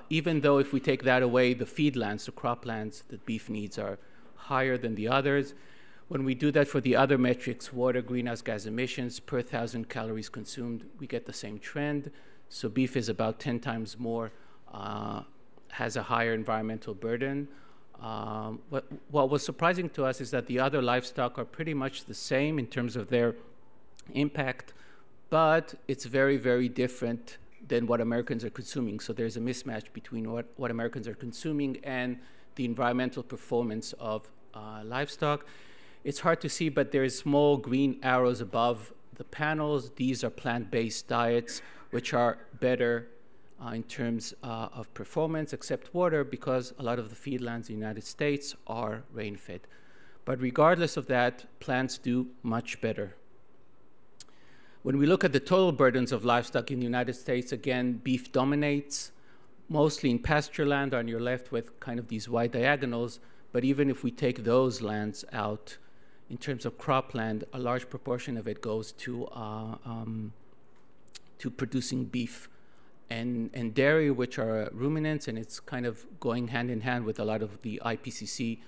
even though if we take that away, the feed lands, the croplands that beef needs are higher than the others. When we do that for the other metrics, water, greenhouse gas emissions per 1,000 calories consumed, we get the same trend. So beef is about 10 times more, has a higher environmental burden. What was surprising to us is that the other livestock are pretty much the same in terms of their impact, but it's very, very different than what Americans are consuming. So there's a mismatch between what Americans are consuming and the environmental performance of livestock. It's hard to see, but there's small green arrows above the panels. These are plant-based diets, which are better in terms of performance, except water, because a lot of the feedlands in the United States are rain-fed. But regardless of that, plants do much better. When we look at the total burdens of livestock in the United States, again, beef dominates, mostly in pasture land on your left with kind of these wide diagonals. But even if we take those lands out, in terms of cropland, a large proportion of it goes to producing beef and dairy, which are ruminants, and it's kind of going hand in hand with a lot of the IPCC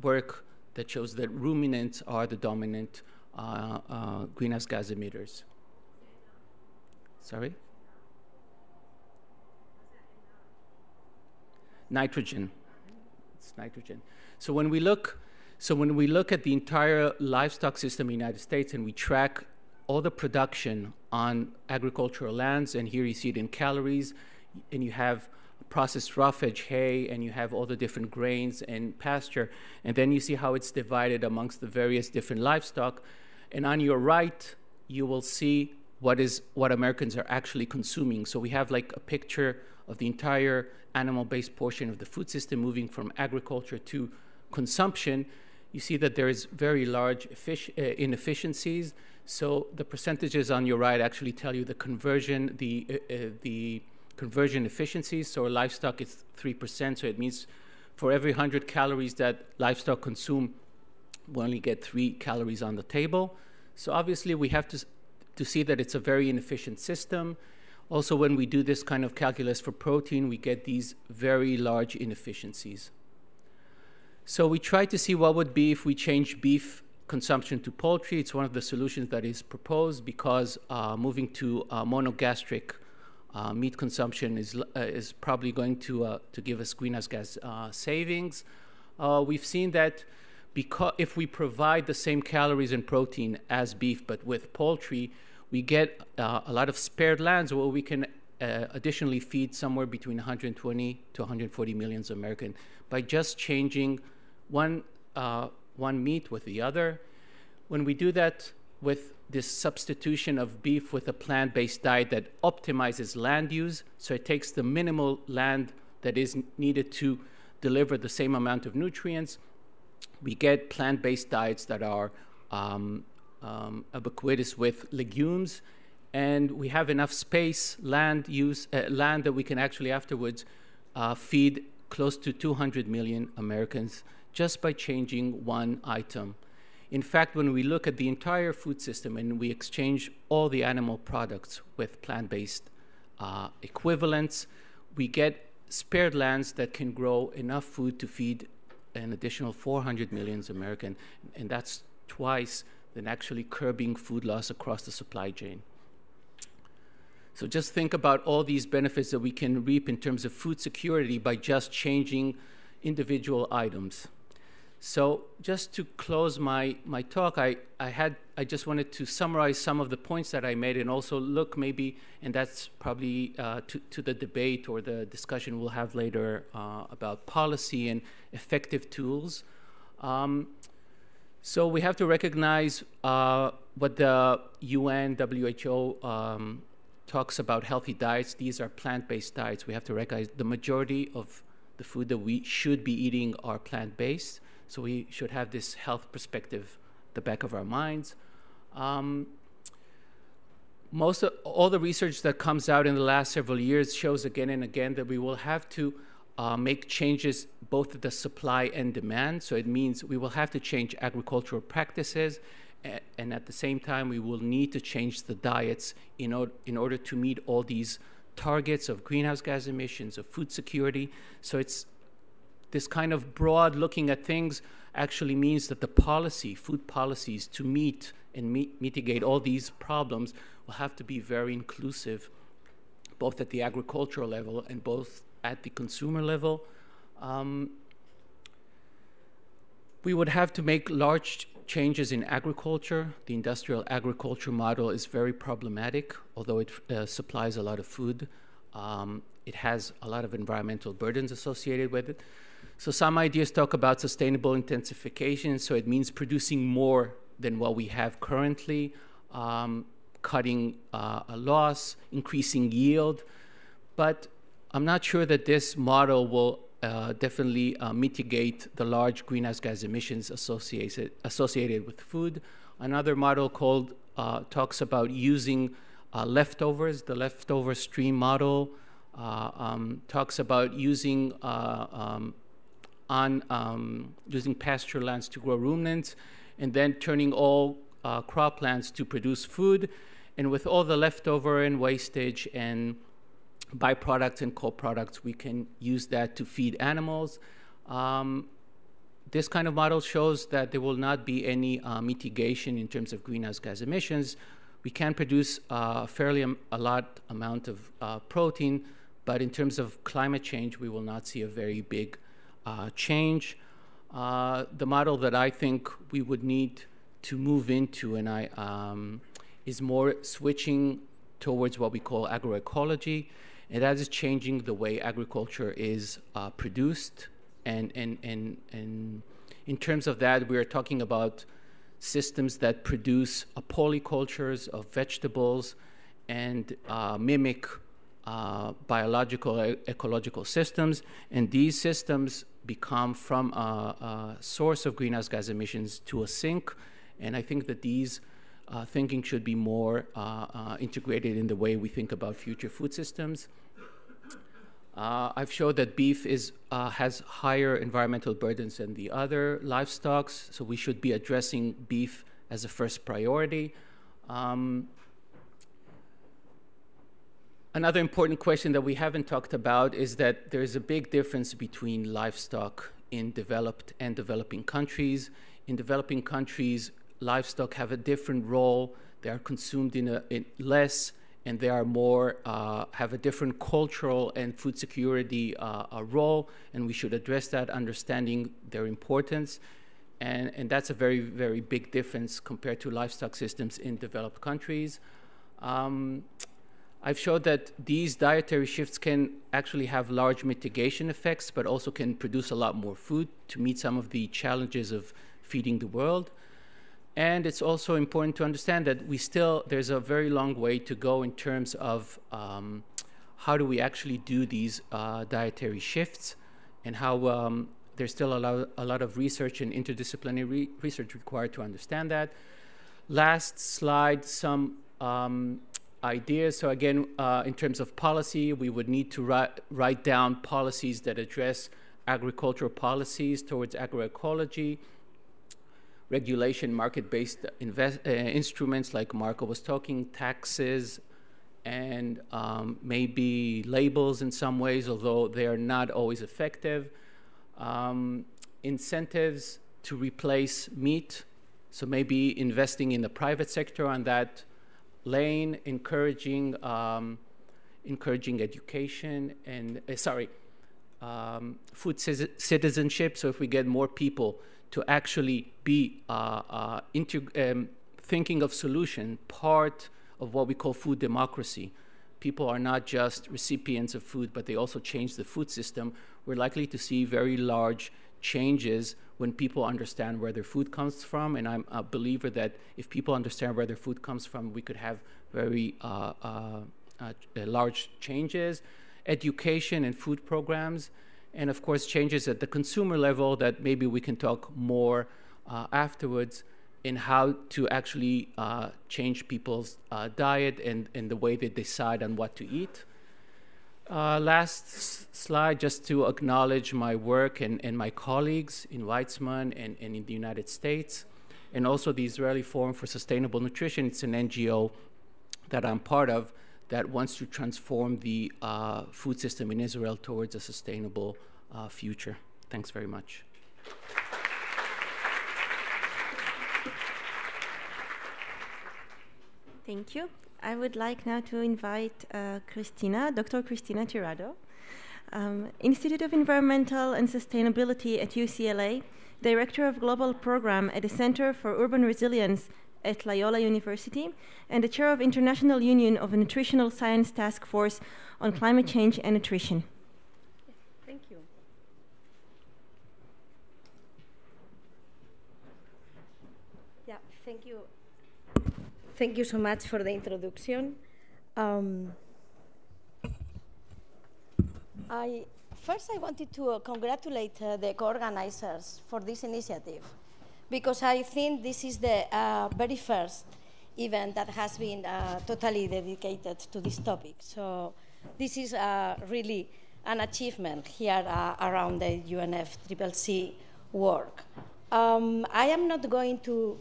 work that shows that ruminants are the dominant greenhouse gas emitters. Sorry? Nitrogen. It's nitrogen. So when we look at the entire livestock system in the United States and we track all the production on agricultural lands, and here you see it in calories, and you have processed roughage, hay, and you have all the different grains and pasture, and then you see how it's divided amongst the various different livestock. And on your right, you will see what Americans are actually consuming. So we have like a picture of the entire animal-based portion of the food system moving from agriculture to consumption. You see that there is very large inefficiencies. So the percentages on your right actually tell you the conversion, the conversion efficiencies. So livestock is 3%. So it means for every 100 calories that livestock consume, we only get 3 calories on the table. So obviously we have to see that it's a very inefficient system. Also, when we do this kind of calculus for protein, we get these very large inefficiencies. So we try to see what would be if we change beef consumption to poultry. It's one of the solutions that is proposed, because moving to monogastric meat consumption is probably going to give us greenhouse gas savings. We've seen that because if we provide the same calories and protein as beef, but with poultry, we get a lot of spared lands where we can additionally feed somewhere between 120 to 140 million Americans by just changing one meat with the other. When we do that with this substitution of beef with a plant-based diet that optimizes land use, so it takes the minimal land that is needed to deliver the same amount of nutrients, we get plant-based diets that are ubiquitous with legumes, and we have enough space, land that we can actually afterwards feed close to 200 million Americans just by changing one item. In fact, when we look at the entire food system and we exchange all the animal products with plant-based equivalents, we get spared lands that can grow enough food to feed an additional 400 million Americans, and that's twice than actually curbing food loss across the supply chain. So just think about all these benefits that we can reap in terms of food security by just changing individual items. So just to close my talk, I just wanted to summarize some of the points that I made and also look maybe, and that's probably to the debate or the discussion we'll have later about policy and effective tools. So we have to recognize what the UN, WHO talks about healthy diets. These are plant-based diets. We have to recognize the majority of the food that we should be eating are plant-based. So we should have this health perspective at the back of our minds. All the research that comes out in the last several years shows again and again that we will have to make changes both at the supply and demand. So it means we will have to change agricultural practices, and at the same time we will need to change the diets in order to meet all these targets of greenhouse gas emissions, of food security. So it's this kind of broad looking at things actually means that the food policies to meet and mitigate all these problems will have to be very inclusive, both at the agricultural level and both at the consumer level. We would have to make large changes in agriculture. The industrial agriculture model is very problematic, although it supplies a lot of food. It has a lot of environmental burdens associated with it. So some ideas talk about sustainable intensification, so it means producing more than what we have currently, cutting a loss, increasing yield. But I'm not sure that this model will definitely mitigate the large greenhouse gas emissions associated with food. Another model talks about using leftovers. The leftover stream model talks about using using pasture lands to grow ruminants, and then turning all croplands to produce food. And with all the leftover and wastage and byproducts and co-products, we can use that to feed animals. This kind of model shows that there will not be any mitigation in terms of greenhouse gas emissions. We can produce a lot amount of protein, but in terms of climate change, we will not see a very big change. The model that I think we would need to move into is more switching towards what we call agroecology, and that is changing the way agriculture is produced. And in terms of that, we are talking about systems that produce polycultures of vegetables and mimic biological ecological systems, and these systems become from a source of greenhouse gas emissions to a sink. And I think that these thinking should be more integrated in the way we think about future food systems. I've showed that beef has higher environmental burdens than the other livestock, so we should be addressing beef as a first priority. Another important question that we haven't talked about is that there is a big difference between livestock in developed and developing countries. In developing countries, livestock have a different role. They are consumed in less, and they are more, have a different cultural and food security role, and we should address that, understanding their importance. And that's a very, very big difference compared to livestock systems in developed countries. I've showed that these dietary shifts can actually have large mitigation effects, but also can produce a lot more food to meet some of the challenges of feeding the world. And it's also important to understand that there's a very long way to go in terms of how do we actually do these dietary shifts, and how there's still a lot of research and interdisciplinary research required to understand that. Last slide, some ideas. So again, in terms of policy, we would need to write down policies that address agricultural policies towards agroecology, regulation, market-based instruments like Marco was talking, taxes, and maybe labels in some ways, although they are not always effective. Incentives to replace meat, so maybe investing in the private sector on that lane, encouraging education and, food citizenship. So if we get more people to actually be thinking of solution, part of what we call food democracy. People are not just recipients of food, but they also change the food system. We're likely to see very large changes when people understand where their food comes from. And I'm a believer that if people understand where their food comes from, we could have very large changes, education and food programs, and of course changes at the consumer level that maybe we can talk more afterwards in how to actually change people's diet and the way they decide on what to eat. Last slide, just to acknowledge my work and my colleagues in Weizmann and in the United States, and also the Israeli Forum for Sustainable Nutrition. It's an NGO that I'm part of that wants to transform the food system in Israel towards a sustainable future. Thanks very much. Thank you. I would like now to invite Dr. Christina Tirado, Institute of Environmental and Sustainability at UCLA, Director of Global Program at the Center for Urban Resilience at Loyola University, and the Chair of International Union of a Nutritional Science Task Force on Climate Change and Nutrition. Thank you. Yeah, thank you. Thank you so much for the introduction. First, I wanted to congratulate the co-organizers for this initiative, because I think this is the very first event that has been totally dedicated to this topic. So this is really an achievement here around the UNFCCC work. I am not going to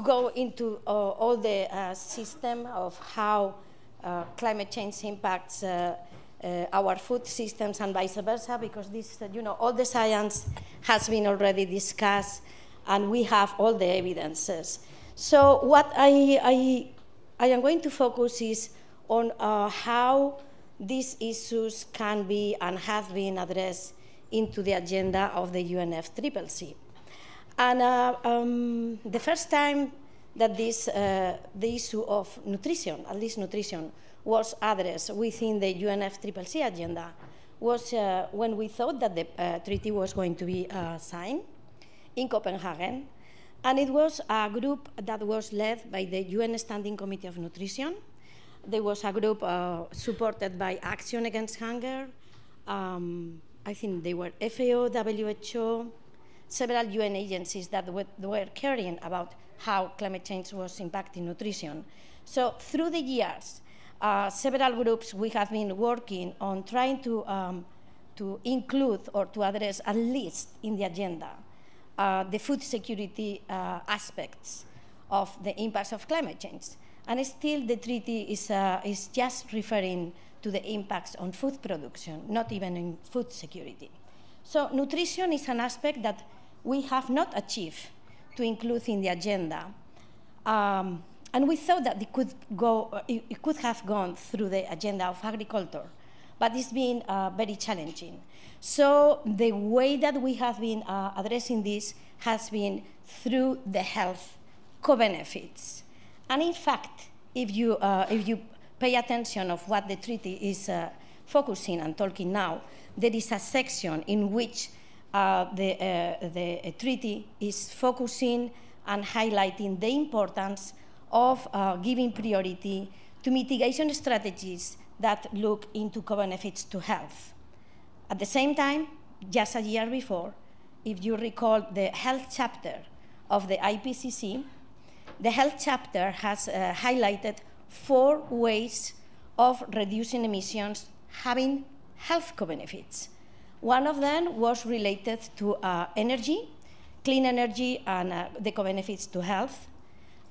go into all the system of how climate change impacts our food systems and vice versa, because this, all the science has been already discussed and we have all the evidences. So what I am going to focus is on how these issues can be and have been addressed into the agenda of the UNFCCC. And the first time that the issue of nutrition, at least nutrition, was addressed within the UNFCCC agenda was when we thought that the treaty was going to be signed in Copenhagen. And it was a group that was led by the UN Standing Committee of Nutrition. There was a group supported by Action Against Hunger. I think they were FAO, WHO, several UN agencies that were caring about how climate change was impacting nutrition. So through the years, several groups, we have been working on trying to include or to address at least in the agenda the food security aspects of the impacts of climate change. And still the treaty is just referring to the impacts on food production, not even in food security. So nutrition is an aspect that we have not achieved to include in the agenda. And we thought that it could have gone through the agenda of agriculture, but it's been very challenging. So the way that we have been addressing this has been through the health co-benefits. And in fact, if you pay attention of what the treaty is focusing and talking now, there is a section in which the treaty is focusing and highlighting the importance of giving priority to mitigation strategies that look into co-benefits to health. At the same time, just a year before, if you recall the health chapter of the IPCC, the health chapter has highlighted 4 ways of reducing emissions having health co-benefits. One of them was related to energy, clean energy, and the co-benefits to health.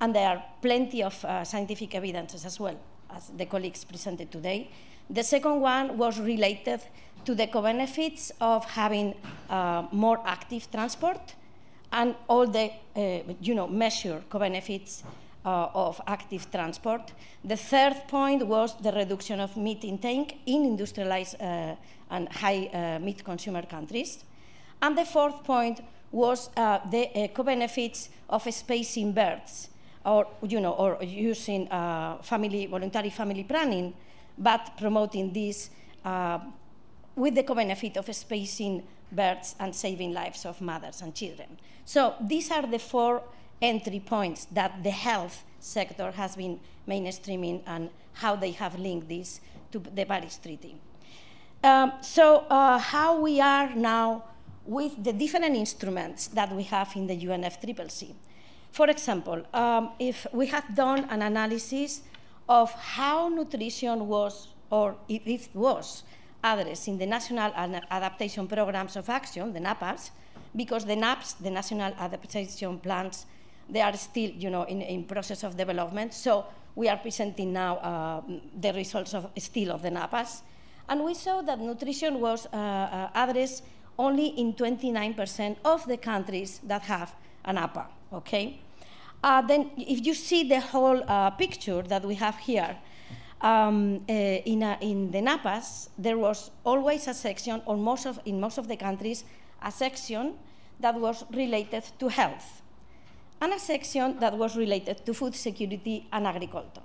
And there are plenty of scientific evidences as well, as the colleagues presented today. The second one was related to the co-benefits of having more active transport and all the measured co-benefits of active transport. The third point was the reduction of meat intake in industrialized and high meat consumer countries. And the fourth point was the co-benefits of spacing births, or using voluntary family planning, but promoting this with the co-benefit of spacing births and saving lives of mothers and children. So these are the 4 entry points that the health sector has been mainstreaming and how they have linked this to the Paris Treaty. How we are now with the different instruments that we have in the UNFCCC. For example, if we have done an analysis of how nutrition was, or if it was, addressed in the National Adaptation Programs of Action, the NAPAs, because the NAPs, the National Adaptation Plans, they are still in process of development. So we are presenting now the results of the NAPAs. And we saw that nutrition was addressed only in 29% of the countries that have an APA, okay? Then if you see the whole picture that we have here, in the NAPAs, there was always a section, or in most of the countries, a section that was related to health, and a section that was related to food security and agriculture.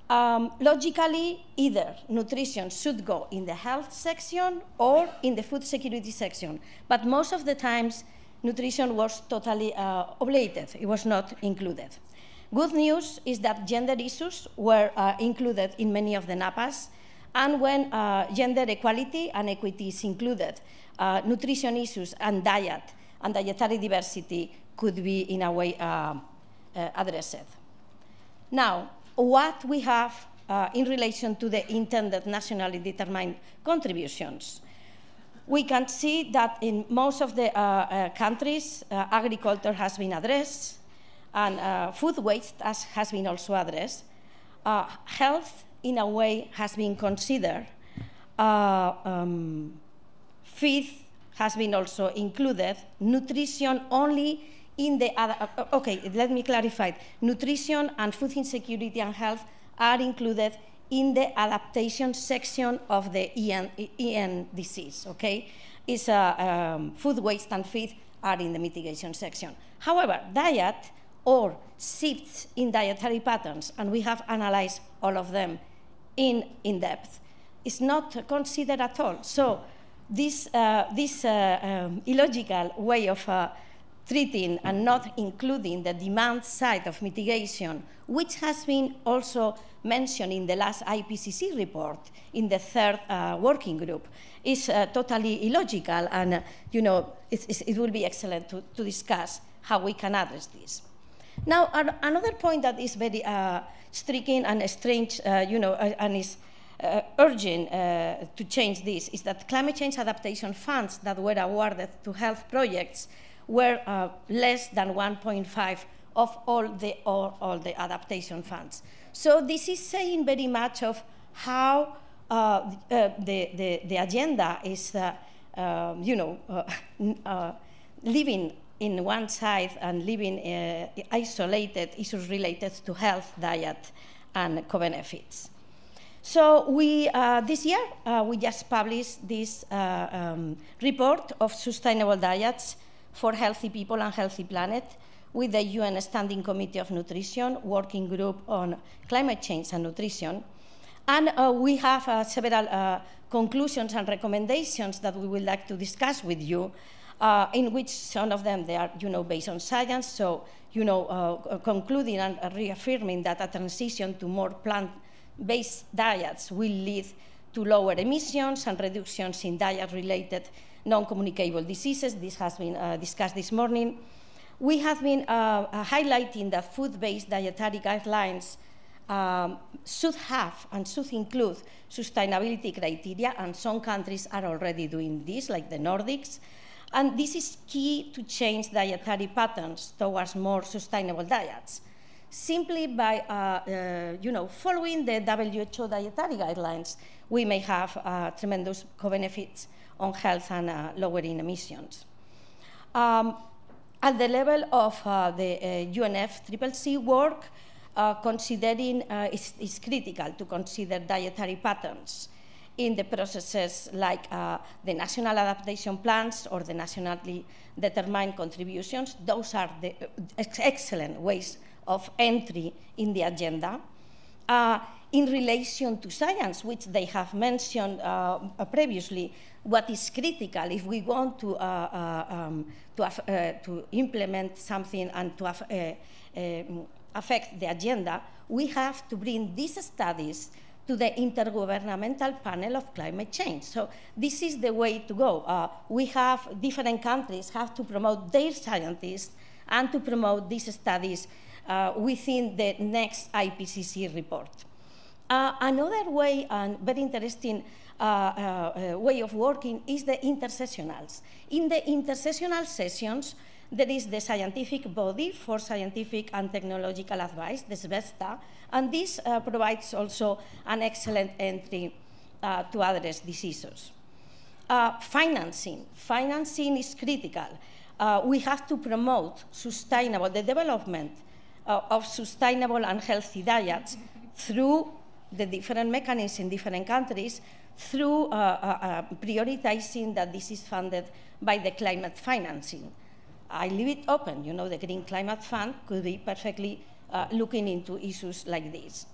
Logically, either nutrition should go in the health section or in the food security section, but most of the times, nutrition was totally obviated. It was not included. Good news is that gender issues were included in many of the NAPAs, and when gender equality and equity is included, nutrition issues and diet and dietary diversity could be, in a way, addressed. Now, what we have in relation to the intended nationally determined contributions. We can see that in most of the countries, agriculture has been addressed, and food waste has been also addressed. Health, in a way, has been considered. Feed has been also included. Nutrition only in the other, okay, let me clarify. Nutrition and food insecurity and health are included in the adaptation section of the EN disease, okay? It's food waste and feed are in the mitigation section. However, diet or shifts in dietary patterns, and we have analyzed all of them in depth, is not considered at all. So this illogical way of treating and not including the demand side of mitigation, which has been also mentioned in the last IPCC report in the 3rd working group, is totally illogical, and it will be excellent to discuss how we can address this. Now, another point that is very striking and strange, and is urgent to change this, is that climate change adaptation funds that were awarded to health projects were less than 1.5 of all the adaptation funds. So this is saying very much of how the agenda is, living in one side and living isolated issues related to health, diet, and co-benefits. So this year, we just published this report of sustainable diets for healthy people and healthy planet with the UN Standing Committee of Nutrition, Working Group on Climate Change and Nutrition. And we have several conclusions and recommendations that we would like to discuss with you, in which some of them, they are, based on science. So, concluding and reaffirming that a transition to more plant-based diets will lead to lower emissions and reductions in diet-related non-communicable diseases. This has been discussed this morning. We have been highlighting that food-based dietary guidelines should have and should include sustainability criteria, and some countries are already doing this, like the Nordics. And this is key to change dietary patterns towards more sustainable diets. Simply by following the WHO dietary guidelines, we may have tremendous co-benefits on health and lowering emissions. At the level of the UNFCCC work, considering is critical to consider dietary patterns in the processes like the national adaptation plans or the nationally determined contributions. Those are the excellent ways of entry in the agenda. In relation to science, which they have mentioned previously, what is critical if we want to implement something and to affect the agenda, we have to bring these studies to the Intergovernmental Panel of Climate Change. So this is the way to go. We have different countries have to promote their scientists and to promote these studies within the next IPCC report. Another way, and very interesting way of working, is the intersessionals. In the intersessional sessions, there is the scientific body for scientific and technological advice, the SBESTA, and this provides also an excellent entry to address these issues. Financing. Financing is critical. We have to promote the development of sustainable and healthy diets through the different mechanisms in different countries, through prioritizing that this is funded by the climate financing. I leave it open. The Green Climate Fund could be perfectly looking into issues like this.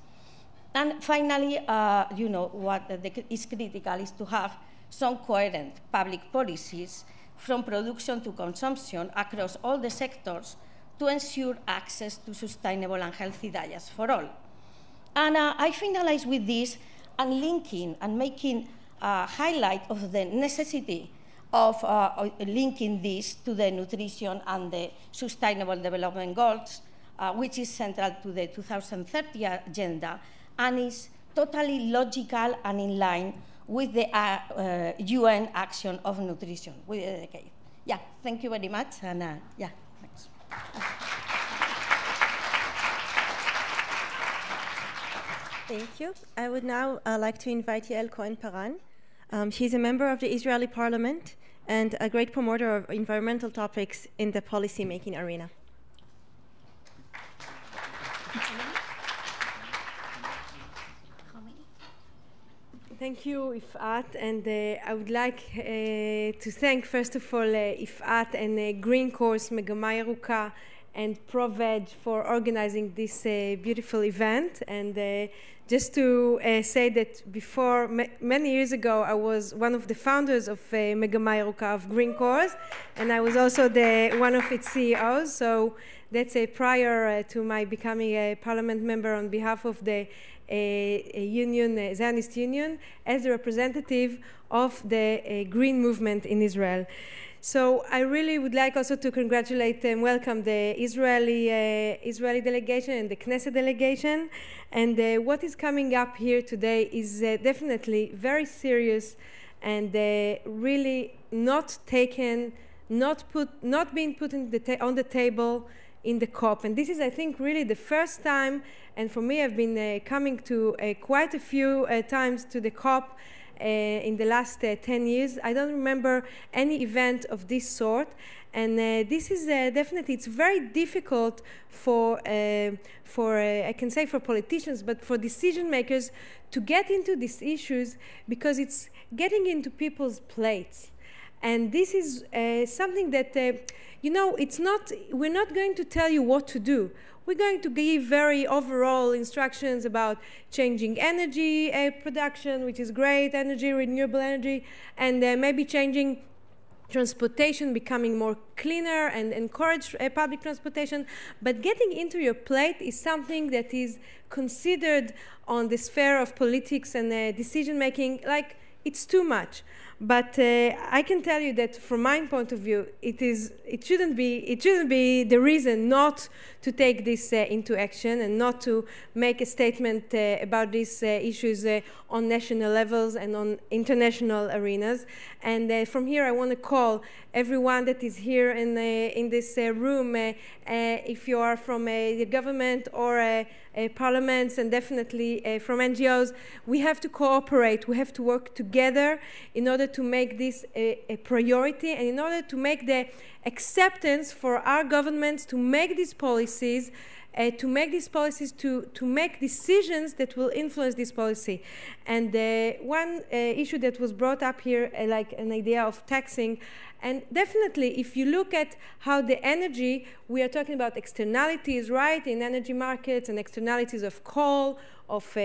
And finally, what is critical is to have some coherent public policies from production to consumption across all the sectors to ensure access to sustainable and healthy diets for all. And I finalize with this and linking and making a highlight of the necessity of linking this to the nutrition and the Sustainable Development Goals, which is central to the 2030 agenda and is totally logical and in line with the UN action of nutrition within the decade. Yeah, thank you very much, and yeah, thanks. Thank you. I would now like to invite Yael Cohen-Paran. She's a member of the Israeli Parliament and a great promoter of environmental topics in the policy-making arena. Thank you, Ifat, and I would like to thank, first of all, Ifat and Green Course, Megama Yeruka, and ProVeg for organizing this beautiful event. And just to say that before, many years ago, I was one of the founders of Megama Yeruka of Green Course, and I was also one of its CEOs. So that's prior to my becoming a parliament member on behalf of the union, Zionist Union, as a representative of the green movement in Israel. So I really would like also to congratulate and welcome the Israeli delegation and the Knesset delegation. And what is coming up here today is definitely very serious and really not taken, not being put on the table in the COP. And this is, I think, really the first time, and for me, I've been coming to quite a few times to the COP in the last 10 years. I don't remember any event of this sort. And this is definitely, it's very difficult for I can say for politicians, but for decision makers to get into these issues, because it's getting into people's plates. And this is something that, you know, it's not, we're not going to tell you what to do. we're going to give very overall instructions about changing energy production, which is great, energy, renewable energy, and maybe changing transportation, becoming more cleaner and encourage public transportation. But getting into your plate is something that is considered on the sphere of politics and decision making like it's too much. But I can tell you that from my point of view, it shouldn't be the reason not to take this into action and not to make a statement about these issues on national levels and on international arenas. And from here, I want to call everyone that is here in this room, if you are from the government or parliaments and definitely from NGOs, we have to cooperate. We have to work together in order to make this a priority and in order to make the acceptance for our governments to make these policies, to make decisions that will influence this policy. And one issue that was brought up here, like an idea of taxing, and definitely, if you look at how the energy, we are talking about externalities, right, in energy markets and externalities of coal, of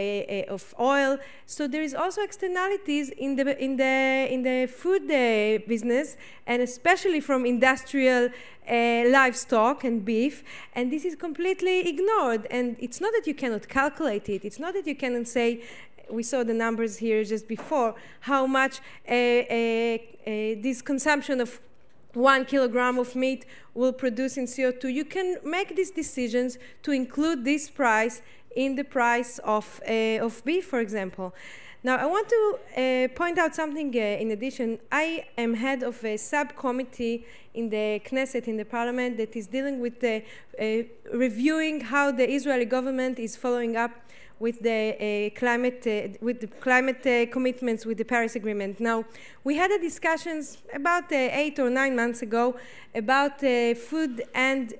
oil. So there is also externalities in the food business, and especially from industrial livestock and beef. And this is completely ignored. And it's not that you cannot calculate it. It's not that you cannot say, we saw the numbers here just before, how much this consumption of 1 kilogram of meat will produce in CO2. You can make these decisions to include this price in the price of beef, for example. Now, I want to point out something in addition. I am head of a subcommittee in the Knesset, in the parliament, that is dealing with reviewing how the Israeli government is following up with the climate commitments with the Paris Agreement. Now, we had discussions about 8 or 9 months ago about food and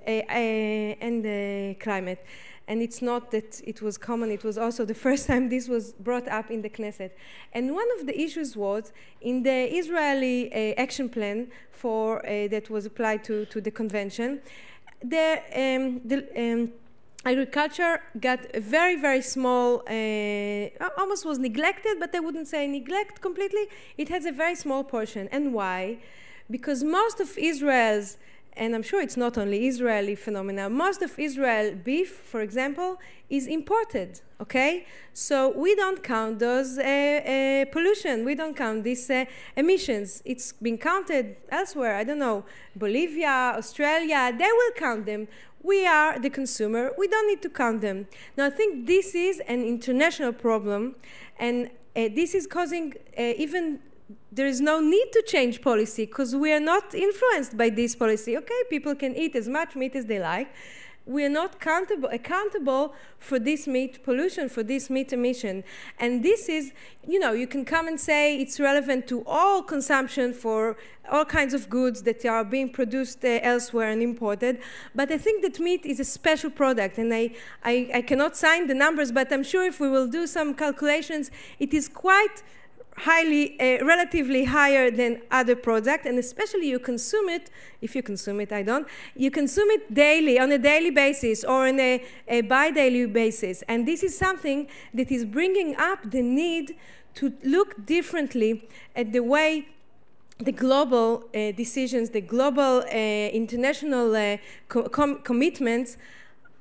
climate. And it's not that it was common, it was also the first time this was brought up in the Knesset. And one of the issues was in the Israeli action plan that was applied to the convention, agriculture got a very, very small, almost was neglected, but I wouldn't say neglect completely. It has a very small portion. And why? Because most of Israel's, and I'm sure it's not only Israeli phenomena, most of Israel beef, for example, is imported, okay? So we don't count those pollution. We don't count these emissions. It's been counted elsewhere. I don't know, Bolivia, Australia, they will count them. We are the consumer. We don't need to count them. Now, I think this is an international problem, and this is causing even there is no need to change policy because we are not influenced by this policy. Okay, people can eat as much meat as they like. We are not accountable for this meat pollution, for this meat emission. And this is, you can come and say it's relevant to all consumption for all kinds of goods that are being produced elsewhere and imported. But I think that meat is a special product. And I cannot sign the numbers, but I'm sure if we will do some calculations, it is quite highly, relatively higher than other products, and especially you consume it, if you consume it, I don't, you consume it daily, on a daily basis, or on a bi-daily basis. And this is something that is bringing up the need to look differently at the way the global decisions, the global international commitments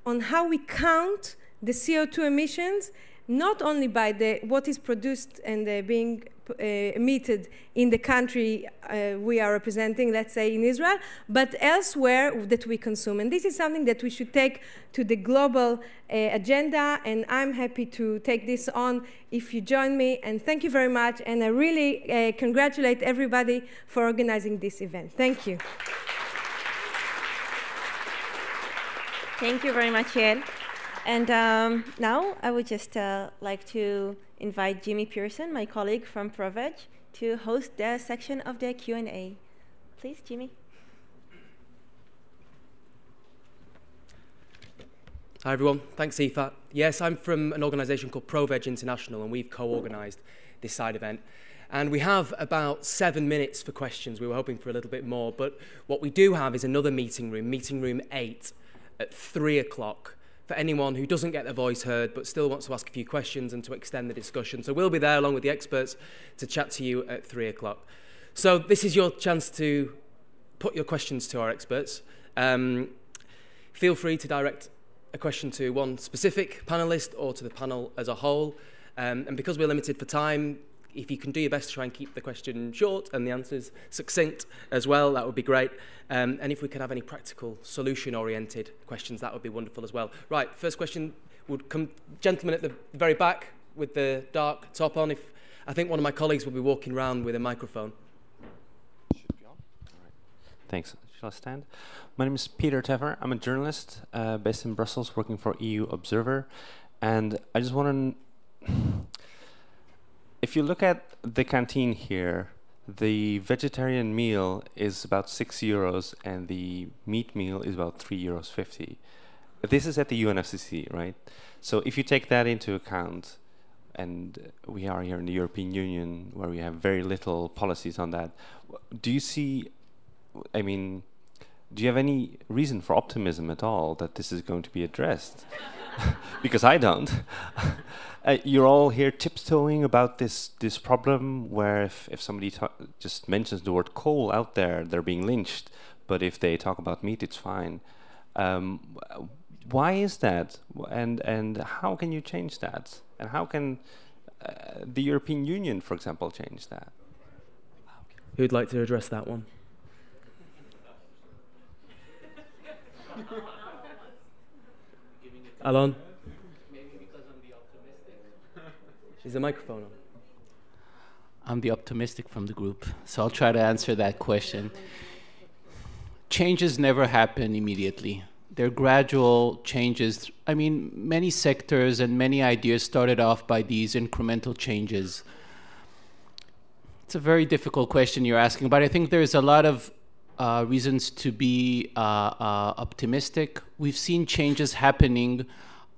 on how we count the CO2 emissions, not only by what is produced and being emitted in the country we are representing, let's say in Israel, but elsewhere that we consume. And this is something that we should take to the global agenda, and I'm happy to take this on if you join me. And thank you very much, and I really congratulate everybody for organizing this event. Thank you. Thank you very much, Yael. And now I would just like to invite Jimmy Pearson, my colleague from ProVeg, to host the section of the Q&A. Please, Jimmy. Hi, everyone. Thanks, Aoife. Yes, I'm from an organisation called ProVeg International, and we've co-organised this side event. And we have about 7 minutes for questions. We were hoping for a little bit more. But what we do have is another meeting room 8, at 3 o'clock, for anyone who doesn't get their voice heard but still wants to ask a few questions and to extend the discussion. So we'll be there along with the experts to chat to you at 3 o'clock. So this is your chance to put your questions to our experts. Feel free to direct a question to one specific panellist or to the panel as a whole. And because we're limited for time, if you can do your best to try and keep the question short and the answers succinct as well, that would be great. And if we could have any practical solution-oriented questions, that would be wonderful as well. Right, first question would come, gentleman at the very back with the dark top on. I think one of my colleagues will be walking around with a microphone. Should be on. All right. Thanks. Shall I stand? My name is Peter Tever. I'm a journalist based in Brussels, working for EU Observer. And I just want to... If you look at the canteen here, the vegetarian meal is about €6 and the meat meal is about €3.50. This is at the UNFCCC, right? So if you take that into account, and we are here in the European Union where we have very little policies on that, do you see, I mean, do you have any reason for optimism at all that this is going to be addressed? Because I don't. You're all here tiptoeing about this problem where if somebody just mentions the word coal out there, they're being lynched. But if they talk about meat, it's fine. Why is that? And how can you change that? And how can the European Union, for example, change that? Who'd like to address that one? Alon? Maybe because I'm the optimistic. Is the microphone on? I'm the optimistic from the group, so I'll try to answer that question. Changes never happen immediately. They're gradual changes. I mean, many sectors and many ideas started off by these incremental changes. It's a very difficult question you're asking, but I think there's a lot of reasons to be optimistic. We've seen changes happening.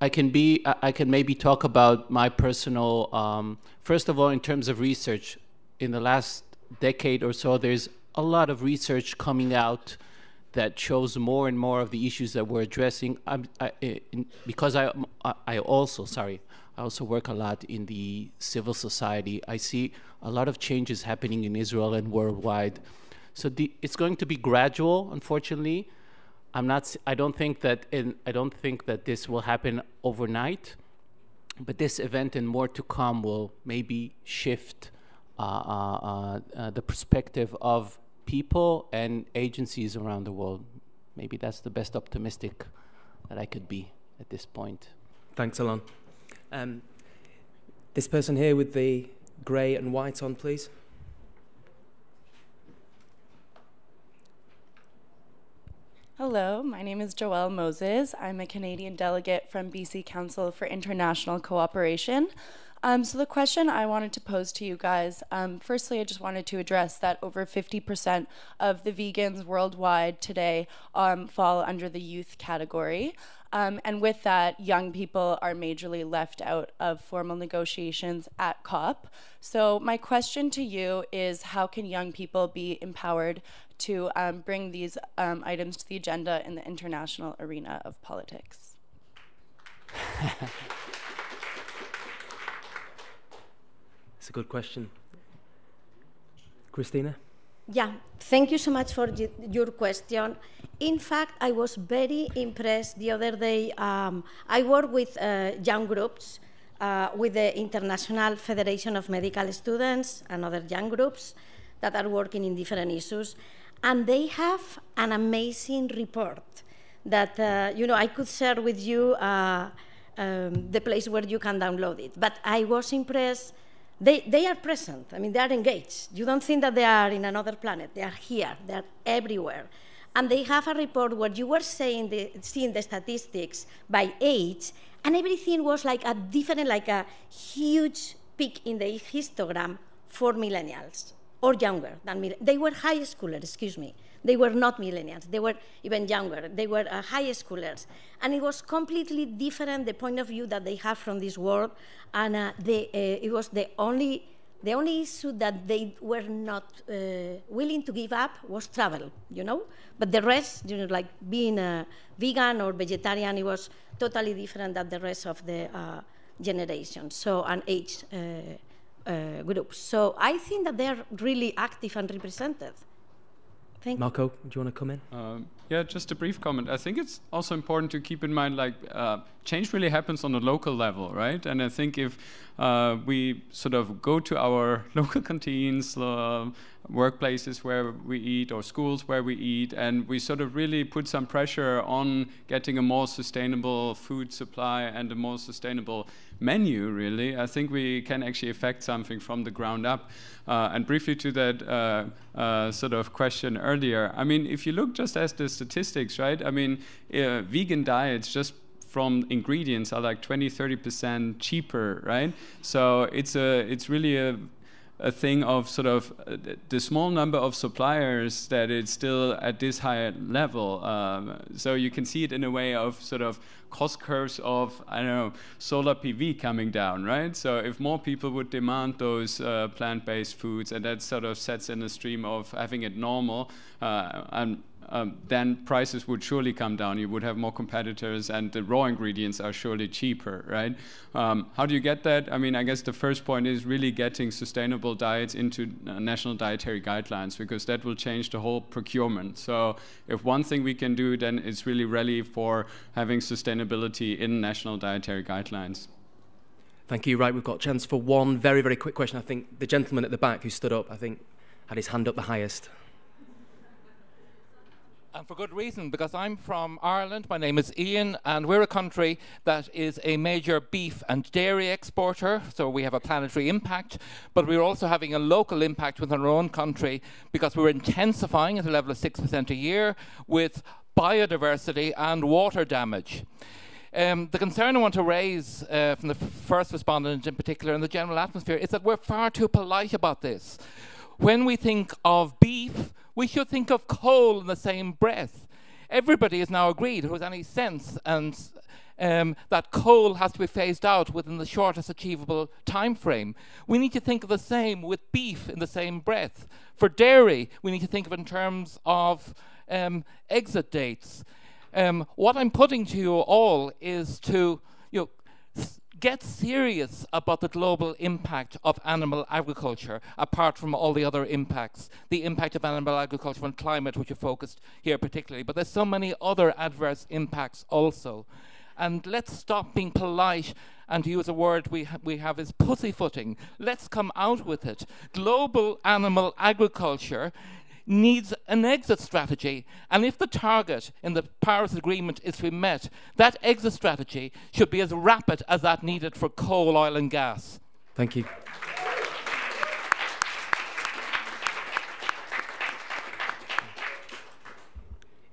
I can maybe talk about my personal, first of all, in terms of research. In the last decade or so, there's a lot of research coming out that shows more and more of the issues that we're addressing. Because I also work a lot in the civil society. I see a lot of changes happening in Israel and worldwide. So it's going to be gradual, unfortunately. I don't think that this will happen overnight, but this event and more to come will maybe shift the perspective of people and agencies around the world. Maybe that's the best optimistic that I could be at this point. Thanks, Alon. This person here with the grey and white on, please. Hello, my name is Joelle Moses. I'm a Canadian delegate from BC Council for International Cooperation. So the question I wanted to pose to you guys, firstly, I just wanted to address that over 50% of the vegans worldwide today fall under the youth category. And with that, young people are majorly left out of formal negotiations at COP. So my question to you is, how can young people be empowered to bring these items to the agenda in the international arena of politics? It's a good question. Christina? Yeah, thank you so much for your question. In fact, I was very impressed the other day. I work with young groups, with the International Federation of Medical Students and other young groups that are working in different issues. And they have an amazing report that, I could share with you the place where you can download it. But I was impressed. They are present. I mean, they are engaged. You don't think that they are in another planet. They are here. They are everywhere. And they have a report where you were seeing the statistics by age, and everything was like a different, like a huge peak in the histogram for millennials, or younger than millennials. They were high schoolers, excuse me. They were not millennials. They were even younger. They were high schoolers. And it was completely different, the point of view that they have from this world. And it was the only The only issue that they were not willing to give up was travel, you know? But the rest, you know, like being a vegan or vegetarian, it was totally different than the rest of the generation, so, and age groups. So I think that they're really active and represented. Thank you. Marco, do you want to come in? Yeah, just a brief comment. I think it's also important to keep in mind, like, change really happens on a local level, right? And I think if we sort of go to our local canteens, workplaces where we eat, or schools where we eat, and we sort of really put some pressure on getting a more sustainable food supply and a more sustainable menu, really, I think we can actually affect something from the ground up. And briefly to that sort of question earlier, I mean, if you look just at the statistics, right? I mean, vegan diets just from ingredients are like 20–30% cheaper, right? So it's really a thing of sort of the small number of suppliers that it's still at this high level. So you can see it in a way of sort of cost curves of, I don't know, solar PV coming down, right? So if more people would demand those plant-based foods, and that sort of sets in a stream of having it normal, then prices would surely come down. You would have more competitors, and the raw ingredients are surely cheaper, right? How do you get that? I mean, I guess the first point is really getting sustainable diets into national dietary guidelines, because that will change the whole procurement. So if one thing we can do, then it's really rally for having sustainability in national dietary guidelines. Thank you. Right, we've got a chance for one very, very quick question. I think the gentleman at the back who stood up, I think, had his hand up the highest. And for good reason, because I'm from Ireland, my name is Ian, and we're a country that is a major beef and dairy exporter, so we have a planetary impact, but we're also having a local impact within our own country, because we're intensifying at a level of 6% a year with biodiversity and water damage. The concern I want to raise from the first respondent in particular, and the general atmosphere, is that we're far too polite about this. When we think of beef, we should think of coal in the same breath. Everybody is now agreed, who has any sense, and that coal has to be phased out within the shortest achievable time frame. We need to think of the same with beef in the same breath. For dairy, we need to think of it in terms of exit dates. What I'm putting to you all is to get serious about the global impact of animal agriculture, apart from all the other impacts. The impact of animal agriculture on climate, which are focused here particularly, but there's so many other adverse impacts also. And let's stop being polite and use a word we have is pussyfooting. Let's come out with it. Global animal agriculture needs an exit strategy, and if the target in the Paris Agreement is to be met, that exit strategy should be as rapid as that needed for coal, oil and gas. Thank you.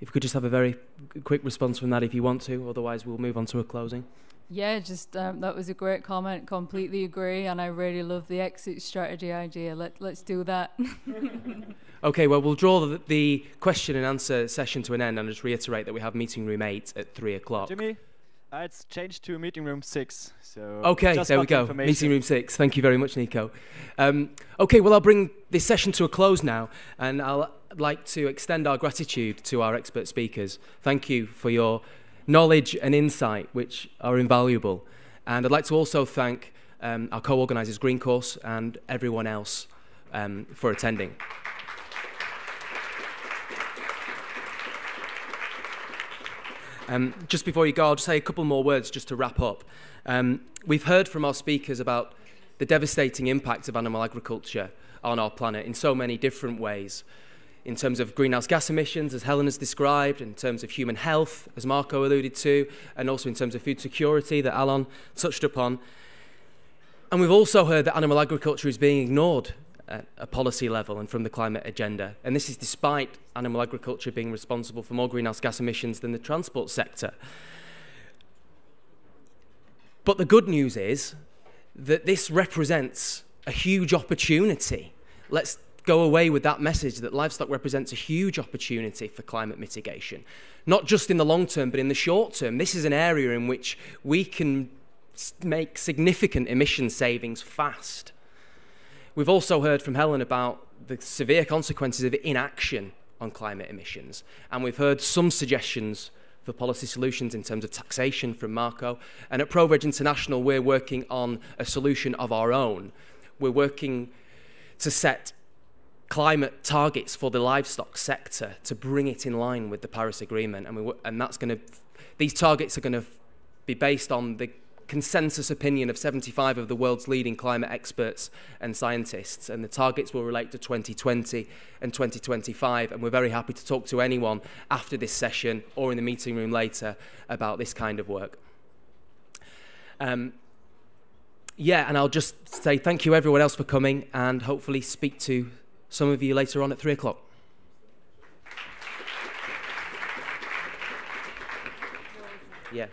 If we could just have a very quick response from that if you want to, otherwise we'll move on to a closing. Yeah, just that was a great comment, completely agree, and I really love the exit strategy idea. Let's do that. Okay, well, we'll draw the question and answer session to an end, and just reiterate that we have meeting room 8 at 3 o'clock. Jimmy, it's changed to meeting room 6. So okay, there we go. Meeting room 6. Thank you very much, Nico. Okay, well, I'll bring this session to a close now, and I'd like to extend our gratitude to our expert speakers. Thank you for your knowledge and insight, which are invaluable. And I'd like to also thank our co-organisers, Green Course, and everyone else for attending. Just before you go, I'll just say a couple more words just to wrap up. We've heard from our speakers about the devastating impact of animal agriculture on our planet in so many different ways. In terms of greenhouse gas emissions, as Helen has described, in terms of human health, as Marco alluded to, and also in terms of food security that Alon touched upon. And we've also heard that animal agriculture is being ignored at a policy level and from the climate agenda. And this is despite animal agriculture being responsible for more greenhouse gas emissions than the transport sector. But the good news is that this represents a huge opportunity. Let's go away with that message that livestock represents a huge opportunity for climate mitigation. Not just in the long term, but in the short term. This is an area in which we can make significant emission savings fast. We've also heard from Helen about the severe consequences of inaction on climate emissions, and we've heard some suggestions for policy solutions in terms of taxation from Marco. And at ProVeg International, we're working on a solution of our own. We're working to set climate targets for the livestock sector to bring it in line with the Paris Agreement, and that's going to. These targets are going to be based on the consensus opinion of 75 of the world's leading climate experts and scientists, and the targets will relate to 2020 and 2025, and we're very happy to talk to anyone after this session or in the meeting room later about this kind of work. Yeah, and I'll just say thank you everyone else for coming, and hopefully speak to some of you later on at 3 o'clock. Yeah.